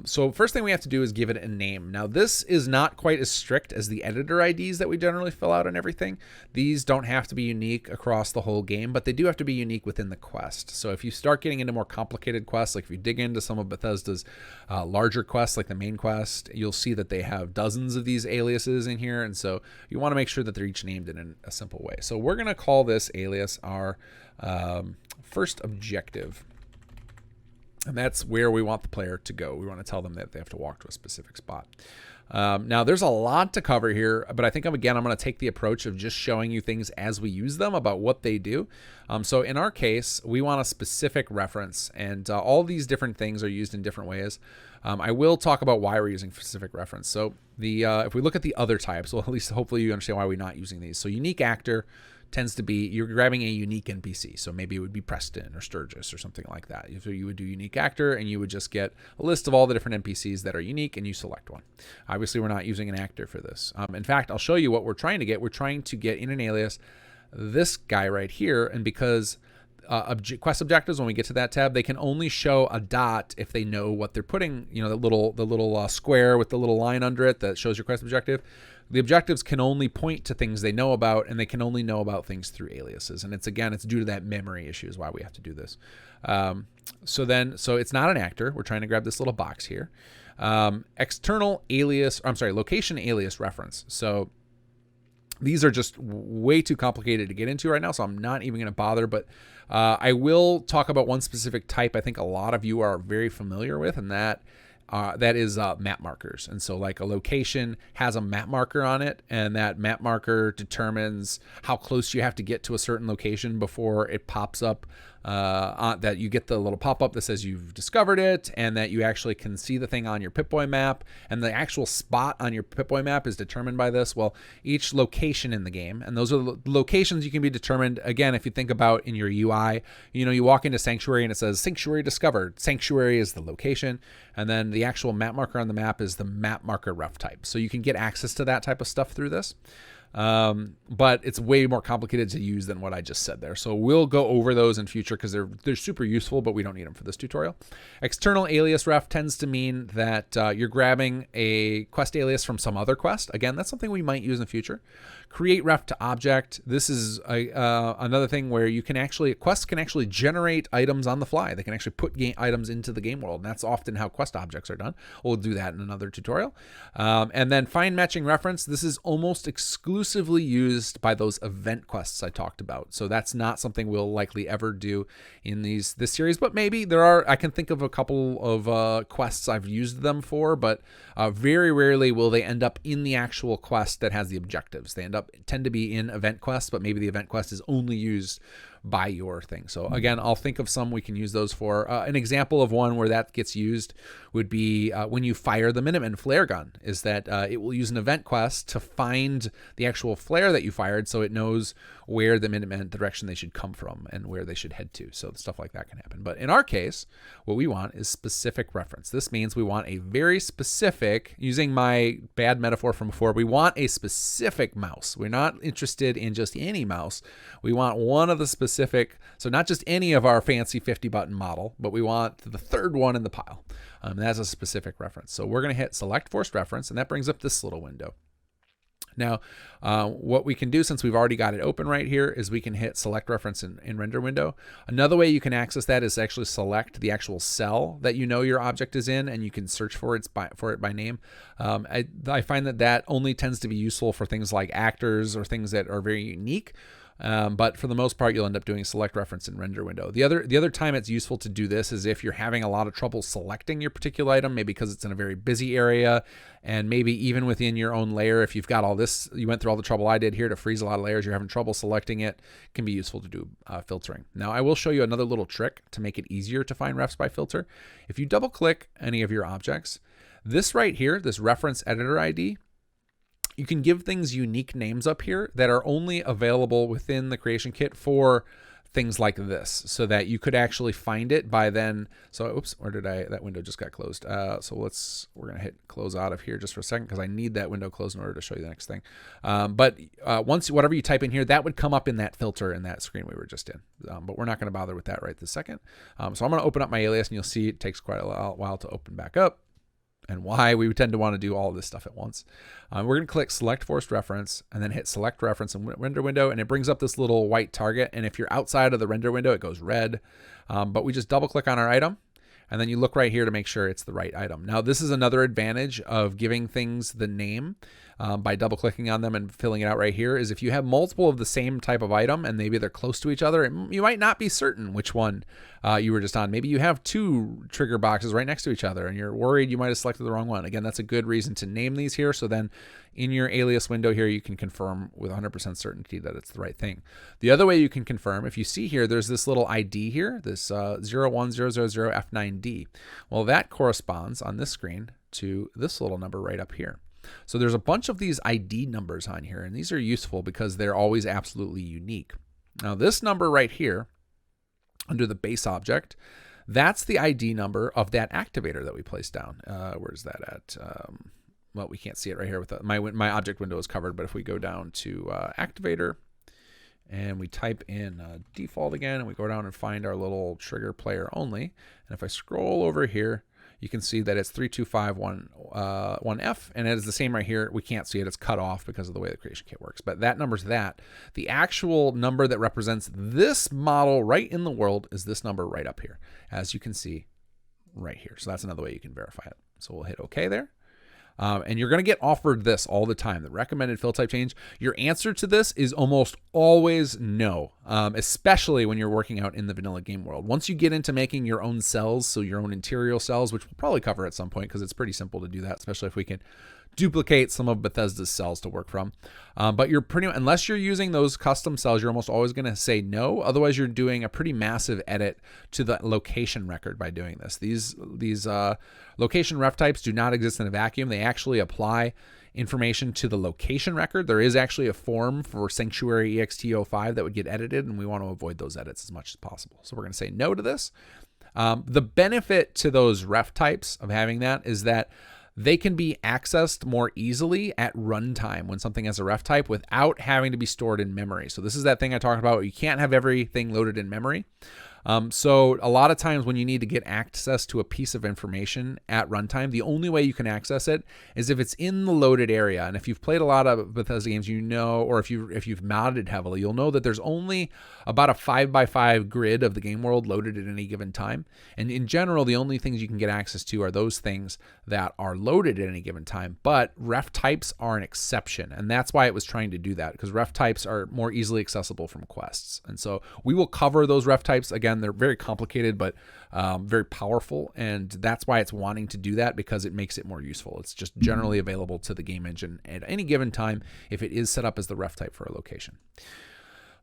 so first thing we have to do is give it a name. Now this is not quite as strict as the editor IDs that we generally fill out and everything. These don't have to be unique across the whole game, but they do have to be unique within the quest. So if you start getting into more complicated quests, like if you dig into some of Bethesda's larger quests, like the main quest, you'll see that they have dozens of these aliases in here. And so you want to make sure that they're each named in a simple way. So we're going to call this alias our first objective. And that's where we want the player to go. We want to tell them that they have to walk to a specific spot. Now, there's a lot to cover here, but I think, I'm going to take the approach of just showing you things as we use them about what they do. So in our case, we want a specific reference, and all these different things are used in different ways. I will talk about why we're using specific reference. So if we look at the other types, well, at least hopefully you understand why we're not using these. So unique actor tends to be you're grabbing a unique NPC. So maybe it would be Preston or Sturgis or something like that. So you would do unique actor, and you would just get a list of all the different NPCs that are unique, and you select one. Obviously, we're not using an actor for this. In fact, I'll show you what we're trying to get. We're trying to get in an alias this guy right here, and because quest objectives, when we get to that tab, they can only show a dot if they know what they're putting, the little square with the little line under it that shows your quest objective. The objectives can only point to things they know about, and they can only know about things through aliases. And it's due to that memory issue is why we have to do this. So it's not an actor. We're trying to grab this little box here. Location alias reference. So these are just way too complicated to get into right now, so I'm not even going to bother, but I will talk about one specific type I think a lot of you are very familiar with, and that is map markers. And so like a location has a map marker on it, and that map marker determines how close you have to get to a certain location before it pops up, that you get the little pop-up that says you've discovered it, and that you actually can see the thing on your Pip-Boy map, and the actual spot on your Pip-Boy map is determined by this. Well, each location in the game, and those are the locations you can be determined, again, if you think about in your UI, you walk into Sanctuary and it says Sanctuary discovered. Sanctuary is the location, and then the actual map marker on the map is the map marker ref type. So you can get access to that type of stuff through this. But it's way more complicated to use than what I just said there. So we'll go over those in future because they're super useful, but we don't need them for this tutorial. External alias ref tends to mean that you're grabbing a quest alias from some other quest. Again, that's something we might use in the future. Create ref to object. This is another thing where quests can actually generate items on the fly. They can actually put items into the game world, and that's often how quest objects are done. We'll do that in another tutorial. And then find matching reference. This is almost exclusively used by those event quests I talked about. So that's not something we'll likely ever do in this series, but maybe I can think of a couple of quests I've used them for, but very rarely will they end up in the actual quest that has the objectives. They tend to be in event quests, but maybe the event quest is only used by your thing. So again, I'll think of some we can use those for. An example of one where that gets used would be when you fire the Minuteman flare gun, is that it will use an event quest to find the actual flare that you fired, so it knows where the Minuteman, the direction they should come from and where they should head to. So stuff like that can happen. But in our case, what we want is specific reference. This means we want a very specific, using my bad metaphor from before, we want a specific mouse. We're not interested in just any mouse. We want one of the specific, so not just any of our fancy 50-button model, but we want the third one in the pile. That's a specific reference. So we're going to hit select forced reference, and that brings up this little window. Now, what we can do, since we've already got it open right here, is we can hit select reference in render window. Another way you can access that is actually select the actual cell that you know your object is in, and you can search for it by name. I find that only tends to be useful for things like actors or things that are very unique. But for the most part, you'll end up doing select reference in render window. The other time it's useful to do this is if you're having a lot of trouble selecting your particular item, maybe because it's in a very busy area, and maybe even within your own layer, if you've got all this, you went through all the trouble I did here to freeze a lot of layers, you're having trouble selecting it, can be useful to do filtering. Now, I will show you another little trick to make it easier to find refs by filter. If you double click any of your objects, this right here, this reference editor ID, you can give things unique names up here that are only available within the creation kit for things like this, so that you could actually find it by then. So, oops, where did that window just got closed. So we're going to hit close out of here just for a second, because I need that window closed in order to show you the next thing. But once, whatever you type in here, that would come up in that filter in that screen we were just in. But we're not going to bother with that right this second. So I'm going to open up my alias, and you'll see it takes quite a while to open back up, and why we tend to want to do all of this stuff at once. We're going to click select forced reference and then hit select reference in render window, and it brings up this little white target. And if you're outside of the render window, it goes red. But we just double click on our item, and then you look right here to make sure it's the right item. Now, this is another advantage of giving things the name by double clicking on them and filling it out right here, is if you have multiple of the same type of item and maybe they're close to each other, you might not be certain which one you were just on. Maybe you have two trigger boxes right next to each other and you're worried you might have selected the wrong one. Again, that's a good reason to name these here. So then in your alias window here, you can confirm with 100% certainty that it's the right thing. The other way you can confirm, if you see here, there's this little ID here, this 01000F9D. Well, that corresponds on this screen to this little number right up here. So there's a bunch of these ID numbers on here, and these are useful because they're always absolutely unique. Now, this number right here under the base object, that's the ID number of that activator that we placed down. Where's that at? Well, we can't see it right here. With my object window is covered, but if we go down to activator and we type in default again, and we go down and find our little trigger player only, and if I scroll over here, you can see that it's 32511F, and it is the same right here. We can't see it. It's cut off because of the way the creation kit works. But that number's that. The actual number that represents this model right in the world is this number right up here, as you can see right here. So that's another way you can verify it. So we'll hit OK there. And you're going to get offered this all the time, the recommended fill type change. Your answer to this is almost always no, especially when you're working out in the vanilla game world. Once you get into making your own cells, so your own interior cells, which we'll probably cover at some point because it's pretty simple to do that, especially if we can duplicate some of Bethesda's cells to work from. But you're unless you're using those custom cells, you're almost always going to say no. Otherwise, you're doing a pretty massive edit to the location record by doing this. These location ref types do not exist in a vacuum. They actually apply information to the location record. There is actually a form for Sanctuary ext05 that would get edited, and we want to avoid those edits as much as possible. So we're going to say no to this. The benefit to those ref types of having that is that they can be accessed more easily at runtime when something has a ref type without having to be stored in memory. So this is that thing I talked about. You can't have everything loaded in memory. So a lot of times when you need to get access to a piece of information at runtime, the only way you can access it is if it's in the loaded area. And if you've played a lot of Bethesda games, you know, or if you've modded heavily, you'll know that there's only about a 5x5 grid of the game world loaded at any given time. And in general, the only things you can get access to are those things that are loaded at any given time. But ref types are an exception. And that's why it was trying to do that, because ref types are more easily accessible from quests. And so we will cover those ref types. Again, they're very complicated, but very powerful. And that's why it's wanting to do that, because it makes it more useful. It's just generally available to the game engine at any given time if it is set up as the ref type for a location.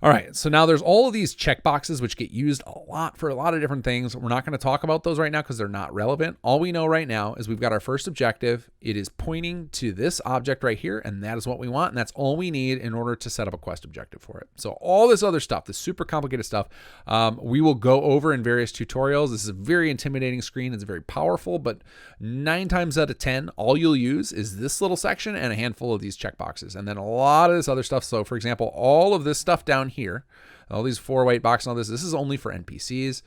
All right, so now there's all of these checkboxes which get used a lot for a lot of different things. We're not going to talk about those right now because they're not relevant. All we know right now is we've got our first objective. It is pointing to this object right here, and that is what we want, and that's all we need in order to set up a quest objective for it. So all this other stuff, this super complicated stuff, we will go over in various tutorials. This is a very intimidating screen. It's very powerful, but 9 times out of 10, all you'll use is this little section and a handful of these checkboxes, and then a lot of this other stuff. So for example, all of this stuff down here, all these 4 white box and all this is only for NPCs.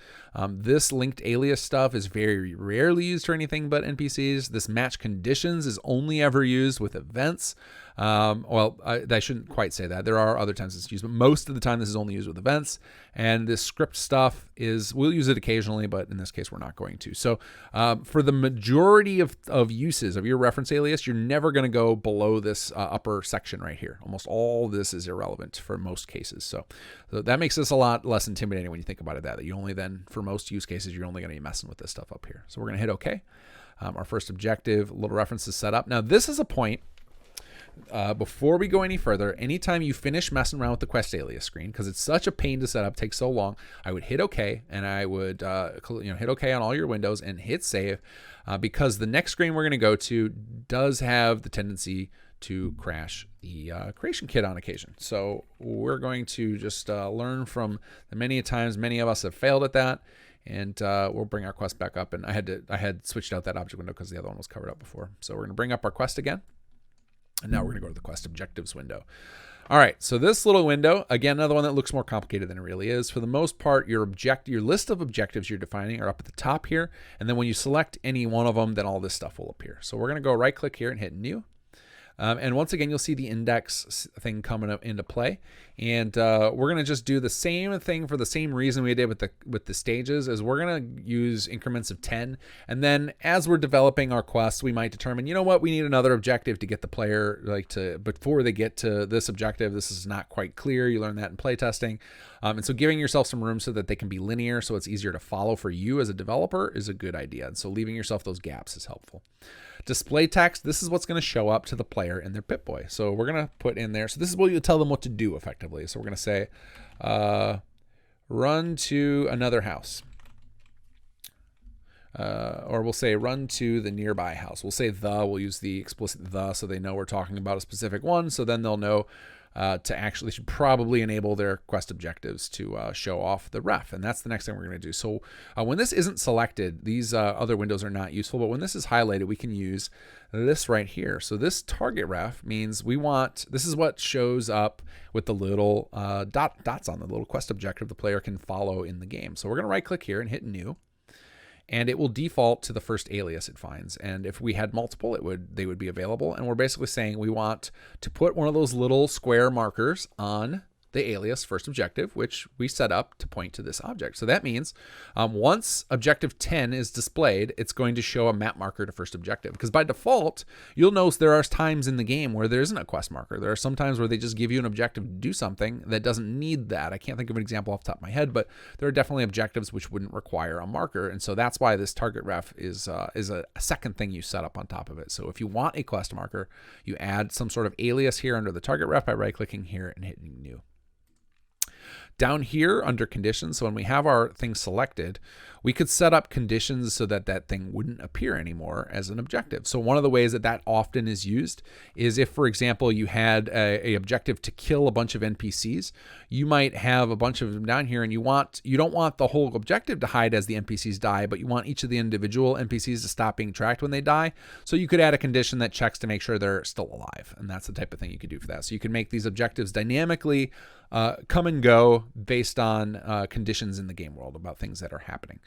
This linked alias stuff is very rarely used for anything but NPCs. This match conditions is only ever used with events. I shouldn't quite say that. There are other times it's used, but most of the time this is only used with events. And this script stuff we'll use it occasionally, but in this case we're not going to. So for the majority of uses of your reference alias, you're never going to go below this upper section right here. Almost all this is irrelevant for most cases. So that makes this a lot less intimidating when you think about it, that you only then, for most use cases, you're only going to be messing with this stuff up here. So we're going to hit OK. Our first objective, little reference is set up. Now this is a point, before we go any further, anytime you finish messing around with the quest alias screen, because it's such a pain to set up, takes so long, I would hit OK, and I would hit OK on all your windows and hit save, because the next screen we're going to go to does have the tendency to crash the creation kit on occasion. So we're going to just learn from the many times many of us have failed at that, and we'll bring our quest back up. And I had switched out that object window because the other one was covered up before. So we're going to bring up our quest again. And now we're going to go to the quest objectives window. All right, so this little window, again, another one that looks more complicated than it really is. For the most part, your list of objectives you're defining are up at the top here. And then when you select any one of them, then all this stuff will appear. So we're going to go right click here and hit new. And once again, you'll see the index thing coming up into play. And we're going to just do the same thing for the same reason we did with the stages, is we're going to use increments of 10. And then as we're developing our quests, we might determine, you know what, we need another objective to get the player, before they get to this objective, this is not quite clear. You learn that in playtesting. And so giving yourself some room so that they can be linear, so it's easier to follow for you as a developer, is a good idea. And so leaving yourself those gaps is helpful. Display text, this is what's going to show up to the player in their Pip-Boy. So we're going to put in there. So this is what you tell them what to do effectively. So we're going to say, run to another house. Or we'll say run to the nearby house. We'll say we'll use the explicit so they know we're talking about a specific one. So then they'll know they should probably enable their quest objectives to show off the ref. And that's the next thing we're going to do. So when this isn't selected, these other windows are not useful, but when this is highlighted, we can use this right here. So this target ref means this is what shows up with the little dots on the little quest objective the player can follow in the game. So we're going to right click here and hit new. And it will default to the first alias it finds. And if we had multiple, they would be available. And we're basically saying we want to put one of those little square markers on the alias first objective, which we set up to point to this object. So that means once objective 10 is displayed, it's going to show a map marker to first objective. Because by default, you'll notice there are times in the game where there isn't a quest marker. There are some times where they just give you an objective to do something that doesn't need that. I can't think of an example off the top of my head, but there are definitely objectives which wouldn't require a marker. And so that's why this target ref is a second thing you set up on top of it. So if you want a quest marker, you add some sort of alias here under the target ref by right-clicking here and hitting new. Down here under conditions, so when we have our thing selected, we could set up conditions so that that thing wouldn't appear anymore as an objective. So one of the ways that often is used is if, for example, you had a objective to kill a bunch of NPCs, you might have a bunch of them down here, and you don't want the whole objective to hide as the NPCs die, but you want each of the individual NPCs to stop being tracked when they die. So you could add a condition that checks to make sure they're still alive, and that's the type of thing you could do for that. So you can make these objectives dynamically come and go based on conditions in the game world about things that are happening.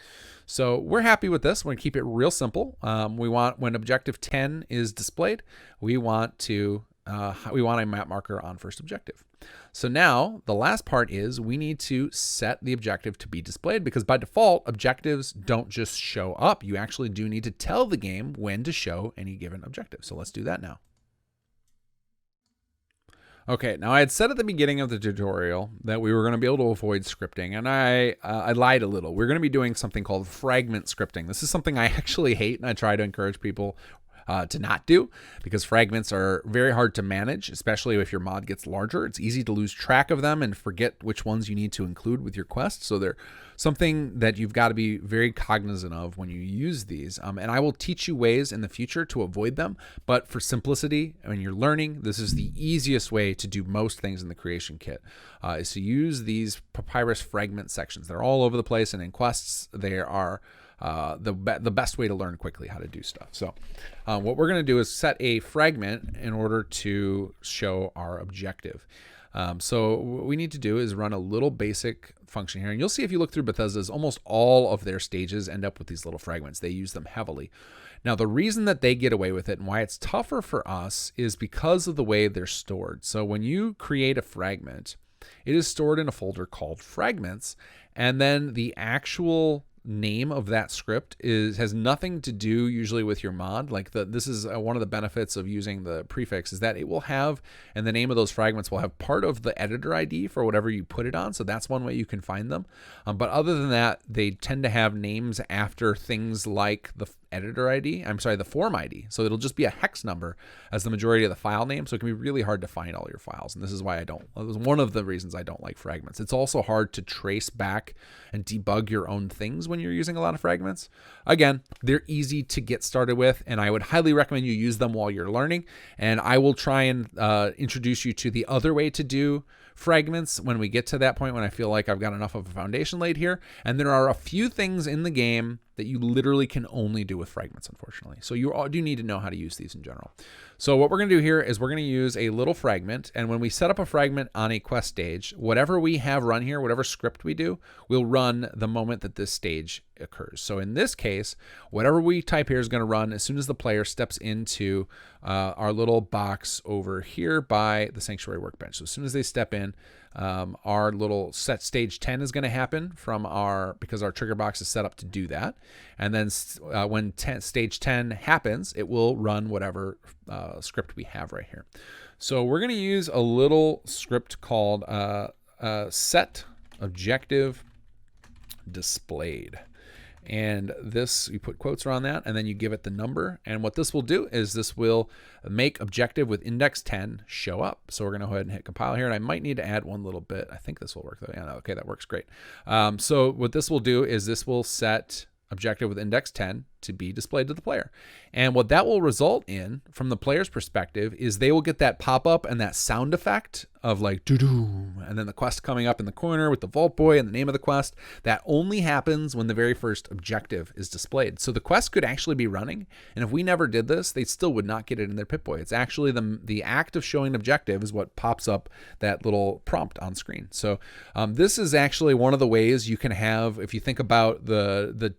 So we're happy with this. We're going to keep it real simple. We want, when objective 10 is displayed, we want a map marker on first objective. So now the last part is we need to set the objective to be displayed, because by default, objectives don't just show up. You actually do need to tell the game when to show any given objective. So let's do that now. Okay, now I had said at the beginning of the tutorial that we were going to be able to avoid scripting, and I lied a little. We're going to be doing something called fragment scripting. This is something I actually hate, and I try to encourage people to not do, because fragments are very hard to manage, especially if your mod gets larger. It's easy to lose track of them and forget which ones you need to include with your quest. So they're something that you've got to be very cognizant of when you use these. And I will teach you ways in the future to avoid them. But for simplicity, when you're learning, this is the easiest way to do most things in the creation kit, is to use these papyrus fragment sections. They're all over the place, and in quests, they are the best way to learn quickly how to do stuff. So what we're going to do is set a fragment in order to show our objective. So what we need to do is run a little basic function here. And you'll see if you look through Bethesda's, almost all of their stages end up with these little fragments. They use them heavily. Now, the reason that they get away with it and why it's tougher for us is because of the way they're stored. So when you create a fragment, it is stored in a folder called Fragments, and then the actual name of that script has nothing to do usually with your mod. Like this is one of the benefits of using the prefix is that it will have, and the name of those fragments will have part of the editor ID for whatever you put it on. So that's one way you can find them. But other than that, they tend to have names after things like the editor ID, the form ID. So it'll just be a hex number as the majority of the file name. So it can be really hard to find all your files. And this is why it was one of the reasons I don't like fragments. It's also hard to trace back and debug your own things when you're using a lot of fragments. Again, they're easy to get started with, and I would highly recommend you use them while you're learning. And I will try and introduce you to the other way to do fragments when we get to that point, when I feel like I've got enough of a foundation laid here. And there are a few things in the game that you literally can only do with fragments, unfortunately. So you do need to know how to use these in general. So what we're going to do here is we're going to use a little fragment. And when we set up a fragment on a quest stage, whatever we have run here, whatever script we do, will run the moment that this stage occurs. So in this case, whatever we type here is going to run as soon as the player steps into our little box over here by the Sanctuary workbench. So as soon as they step in, our little set stage 10 is going to happen because our trigger box is set up to do that. And then when stage 10 happens, it will run whatever script we have right here. So we're going to use a little script called set objective displayed. And this, you put quotes around that, and then you give it the number. And what this will do is this will make objective with index 10 show up. So we're going to go ahead and hit compile here. And I might need to add one little bit. I think this will work though. Yeah, okay, that works great. So what this will do is this will set objective with index 10 to be displayed to the player. And what that will result in from the player's perspective is they will get that pop-up and that sound effect of like doo-doo, and then the quest coming up in the corner with the Vault Boy and the name of the quest. That only happens when the very first objective is displayed. So the quest could actually be running, and if we never did this, they still would not get it in their Pip-Boy. It's actually the act of showing objective is what pops up that little prompt on screen. So this is actually one of the ways you can have, if you think about the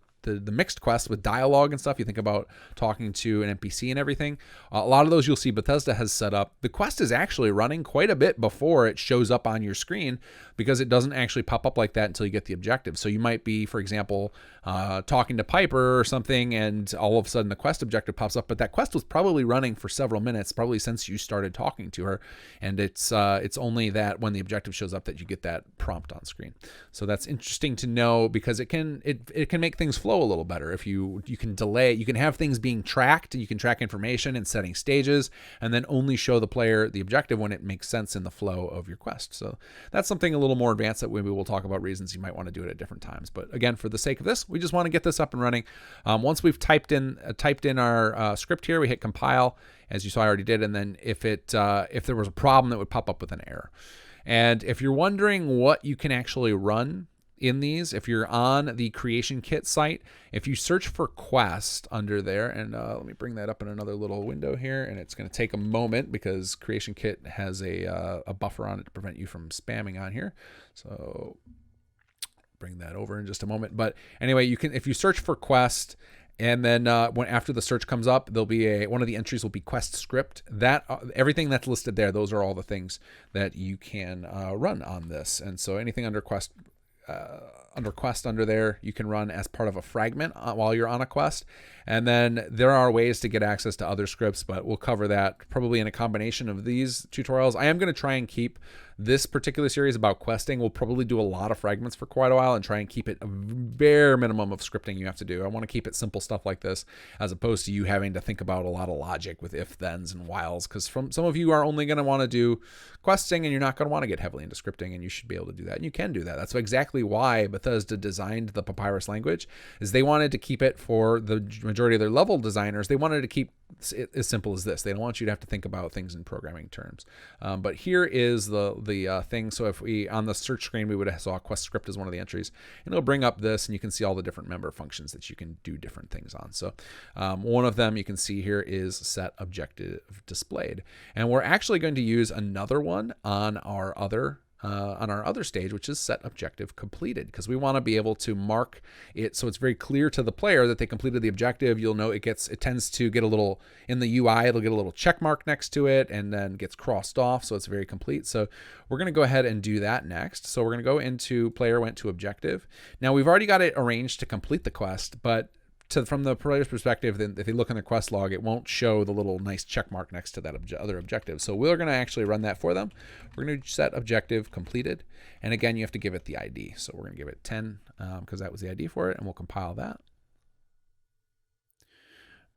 mixed quests with dialogue and stuff, you think about talking to an NPC and everything, a lot of those you'll see Bethesda has set up. The quest is actually running quite a bit before it shows up on your screen because it doesn't actually pop up like that until you get the objective. So you might be, for example, talking to Piper or something, and all of a sudden the quest objective pops up, but that quest was probably running for several minutes, probably since you started talking to her, and it's only that when the objective shows up that you get that prompt on screen. So that's interesting to know because it can make things flow a little better. If you can delay, you can have things being tracked, you can track information and setting stages, and then only show the player the objective when it makes sense in the flow of your quest. So that's something a little more advanced that maybe we'll talk about reasons you might want to do it at different times. But again, for the sake of this, we just want to get this up and running. Once we've typed in our script here, we hit compile, as you saw I already did, and then if there was a problem, that would pop up with an error. And if you're wondering what you can actually run in these, if you're on the Creation Kit site, if you search for quest under there, and let me bring that up in another little window here, and it's going to take a moment because Creation Kit has a buffer on it to prevent you from spamming on here. So bring that over in just a moment. But anyway, you can, if you search for quest, and then after the search comes up, there'll be one of the entries will be quest script. That everything that's listed there, those are all the things that you can run on this. And so anything under quest under there you can run as part of a fragment while you're on a quest. And then there are ways to get access to other scripts, but we'll cover that probably in a combination of these tutorials. I am going to try and keep this particular series about questing. We'll probably do a lot of fragments for quite a while and try and keep it a bare minimum of scripting you have to do. I want to keep it simple stuff like this, as opposed to you having to think about a lot of logic with if-thens and whiles, because some of you are only going to want to do questing and you're not going to want to get heavily into scripting, and you should be able to do that. And you can do that. That's exactly why Bethesda Bethesda designed the Papyrus language is they wanted to keep it for the majority of their level designers. They wanted to keep it as simple as this. They don't want you to have to think about things in programming terms. But here is the thing. So if we, on the search screen, we would have saw quest script as one of the entries, and it'll bring up this, and you can see all the different member functions that you can do different things on. So one of them you can see here is set objective displayed. And we're actually going to use another one on our other stage, which is set objective completed, because we want to be able to mark it so it's very clear to the player that they completed the objective. You'll know it tends to get a little, in the UI, it'll get a little check mark next to it and then gets crossed off, so it's very complete. So we're going to go ahead and do that next. So we're going to go into player went to objective. Now we've already got it arranged to complete the quest, but from the player's perspective, then if they look in the quest log, it won't show the little nice check mark next to that other objective. So we're going to actually run that for them. We're going to set objective completed. And again, you have to give it the ID. So we're going to give it 10 because that was the ID for it, and we'll compile that.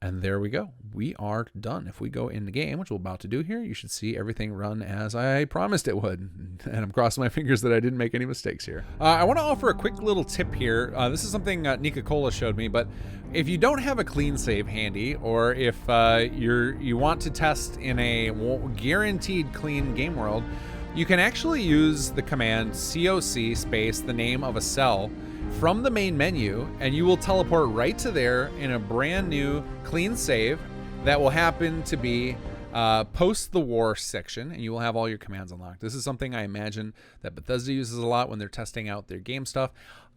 And there we go. We are done. If we go in the game, which we're about to do here, you should see everything run as I promised it would. And I'm crossing my fingers that I didn't make any mistakes here. I want to offer a quick little tip here. This is something Nika Cola showed me, but if you don't have a clean save handy, or if you want to test in a guaranteed clean game world, you can actually use the command COC space the name of a cell from the main menu, and you will teleport right to there in a brand new clean save that will happen to be post the war section, and you will have all your commands unlocked. This is something I imagine that Bethesda uses a lot when they're testing out their game stuff.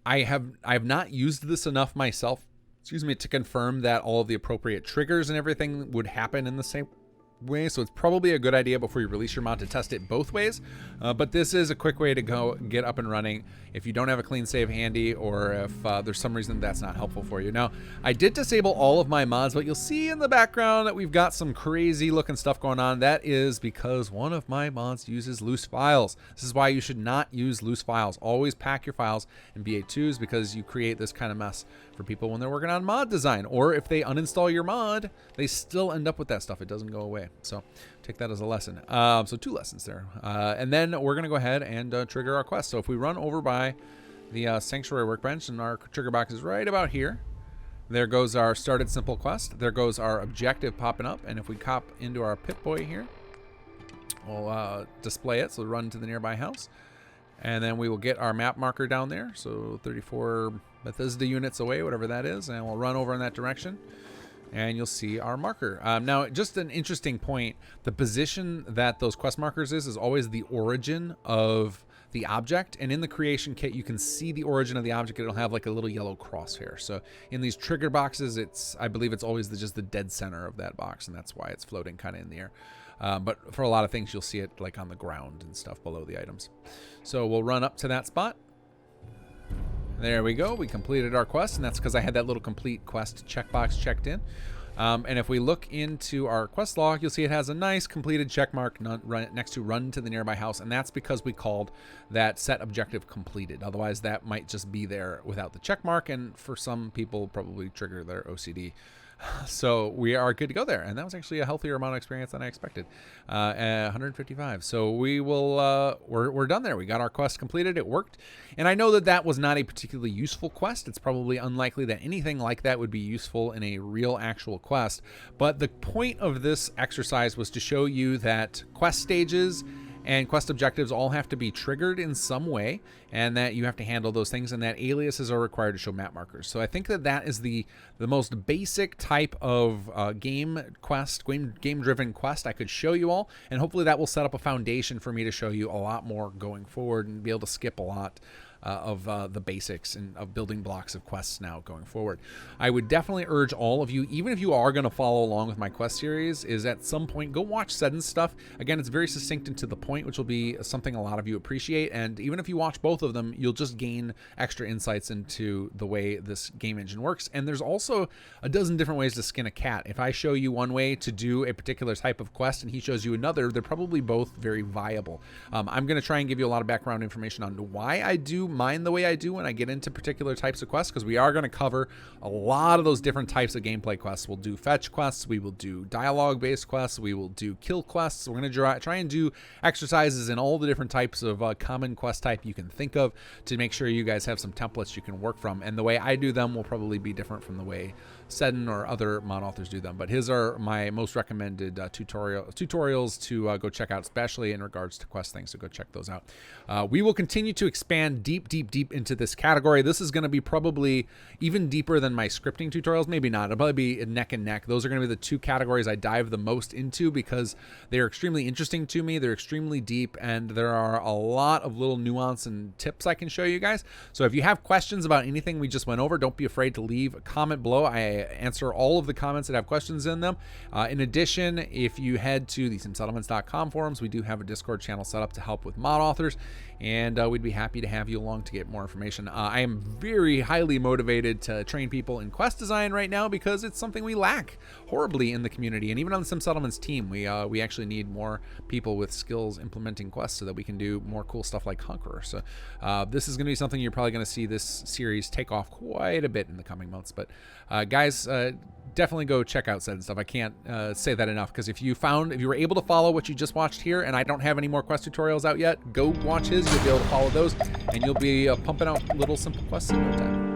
I have not used this enough myself, to confirm that all of the appropriate triggers and everything would happen in the same way, so it's probably a good idea before you release your mod to test it both ways, but this is a quick way to go get up and running if you don't have a clean save handy, or if there's some reason that's not helpful for you. Now, I did disable all of my mods, but you'll see in the background that we've got some crazy looking stuff going on. That is because one of my mods uses loose files. This is why you should not use loose files. Always pack your files in BA2s, because you create this kind of mess for people when they're working on mod design, or if they uninstall your mod, they still end up with that stuff. It doesn't go away. So take that as a lesson. So 2 lessons there. And then we're going to go ahead and trigger our quest. So if we run over by the Sanctuary Workbench, and our trigger box is right about here, there goes our started simple quest. There goes our objective popping up. And if we cop into our Pip-Boy here, we'll display it. So run to the nearby house. And then we will get our map marker down there. So 34 Bethesda units away, whatever that is. And we'll run over in that direction, and you'll see our marker. Now, just an interesting point, the position that those quest markers is always the origin of the object. And in the creation kit, you can see the origin of the object. It'll have like a little yellow crosshair. So in these trigger boxes, I believe it's always just the dead center of that box, and that's why it's floating kind of in the air. But for a lot of things, you'll see it like on the ground and stuff below the items. So we'll run up to that spot. There we go. We completed our quest, and that's because I had that little complete quest checkbox checked in. And if we look into our quest log, you'll see it has a nice completed check mark next to run to the nearby house, and that's because we called that set objective completed. Otherwise, that might just be there without the check mark, and for some people, probably trigger their OCD. So we are good to go there, and that was actually a healthier amount of experience than I expected. 155. So we will we're done there. We got our quest completed. It worked, and I know that was not a particularly useful quest. It's probably unlikely that anything like that would be useful in a real actual quest, but the point of this exercise was to show you that quest stages and quest objectives all have to be triggered in some way, and that you have to handle those things, and that aliases are required to show map markers. So I think that is the most basic type of game-driven quest I could show you all, and hopefully that will set up a foundation for me to show you a lot more going forward and be able to skip a lot of the basics and of building blocks of quests now going forward. I would definitely urge all of you, even if you are going to follow along with my quest series, is at some point go watch Seddon's stuff. Again, it's very succinct and to the point, which will be something a lot of you appreciate. And even if you watch both of them, you'll just gain extra insights into the way this game engine works. And there's also a dozen different ways to skin a cat. If I show you one way to do a particular type of quest and he shows you another, they're probably both very viable. I'm going to try and give you a lot of background information on why I do mind the way I do when I get into particular types of quests, because we are going to cover a lot of those different types of gameplay quests. We'll do fetch quests, we will do dialogue-based quests, we will do kill quests. We're going to try and do exercises in all the different types of common quest type you can think of to make sure you guys have some templates you can work from. And the way I do them will probably be different from the way Seddon or other mod authors do them, but his are my most recommended tutorials to go check out, especially in regards to quest things, so go check those out. We will continue to expand deep into this category. This is going to be probably even deeper than my scripting tutorials. Maybe not. It'll probably be neck and neck. Those are going to be the two categories I dive the most into because they're extremely interesting to me. They're extremely deep, and there are a lot of little nuance and tips I can show you guys. So if you have questions about anything we just went over, don't be afraid to leave a comment below. I answer all of the comments that have questions in them. In addition, if you head to the simsettlements.com forums, we do have a Discord channel set up to help with mod authors, and we'd be happy to have you along to get more information. I am very highly motivated to train people in quest design right now because it's something we lack horribly in the community, and even on the Sim Settlements team, we actually need more people with skills implementing quests so that we can do more cool stuff like Conqueror. So this is going to be something you're probably going to see this series take off quite a bit in the coming months. But guys, definitely go check out Seddon stuff. I can't say that enough, because if you were able to follow what you just watched here, and I don't have any more quest tutorials out yet, go watch his. You'll be able to follow those, and you'll be pumping out little simple quests in no time.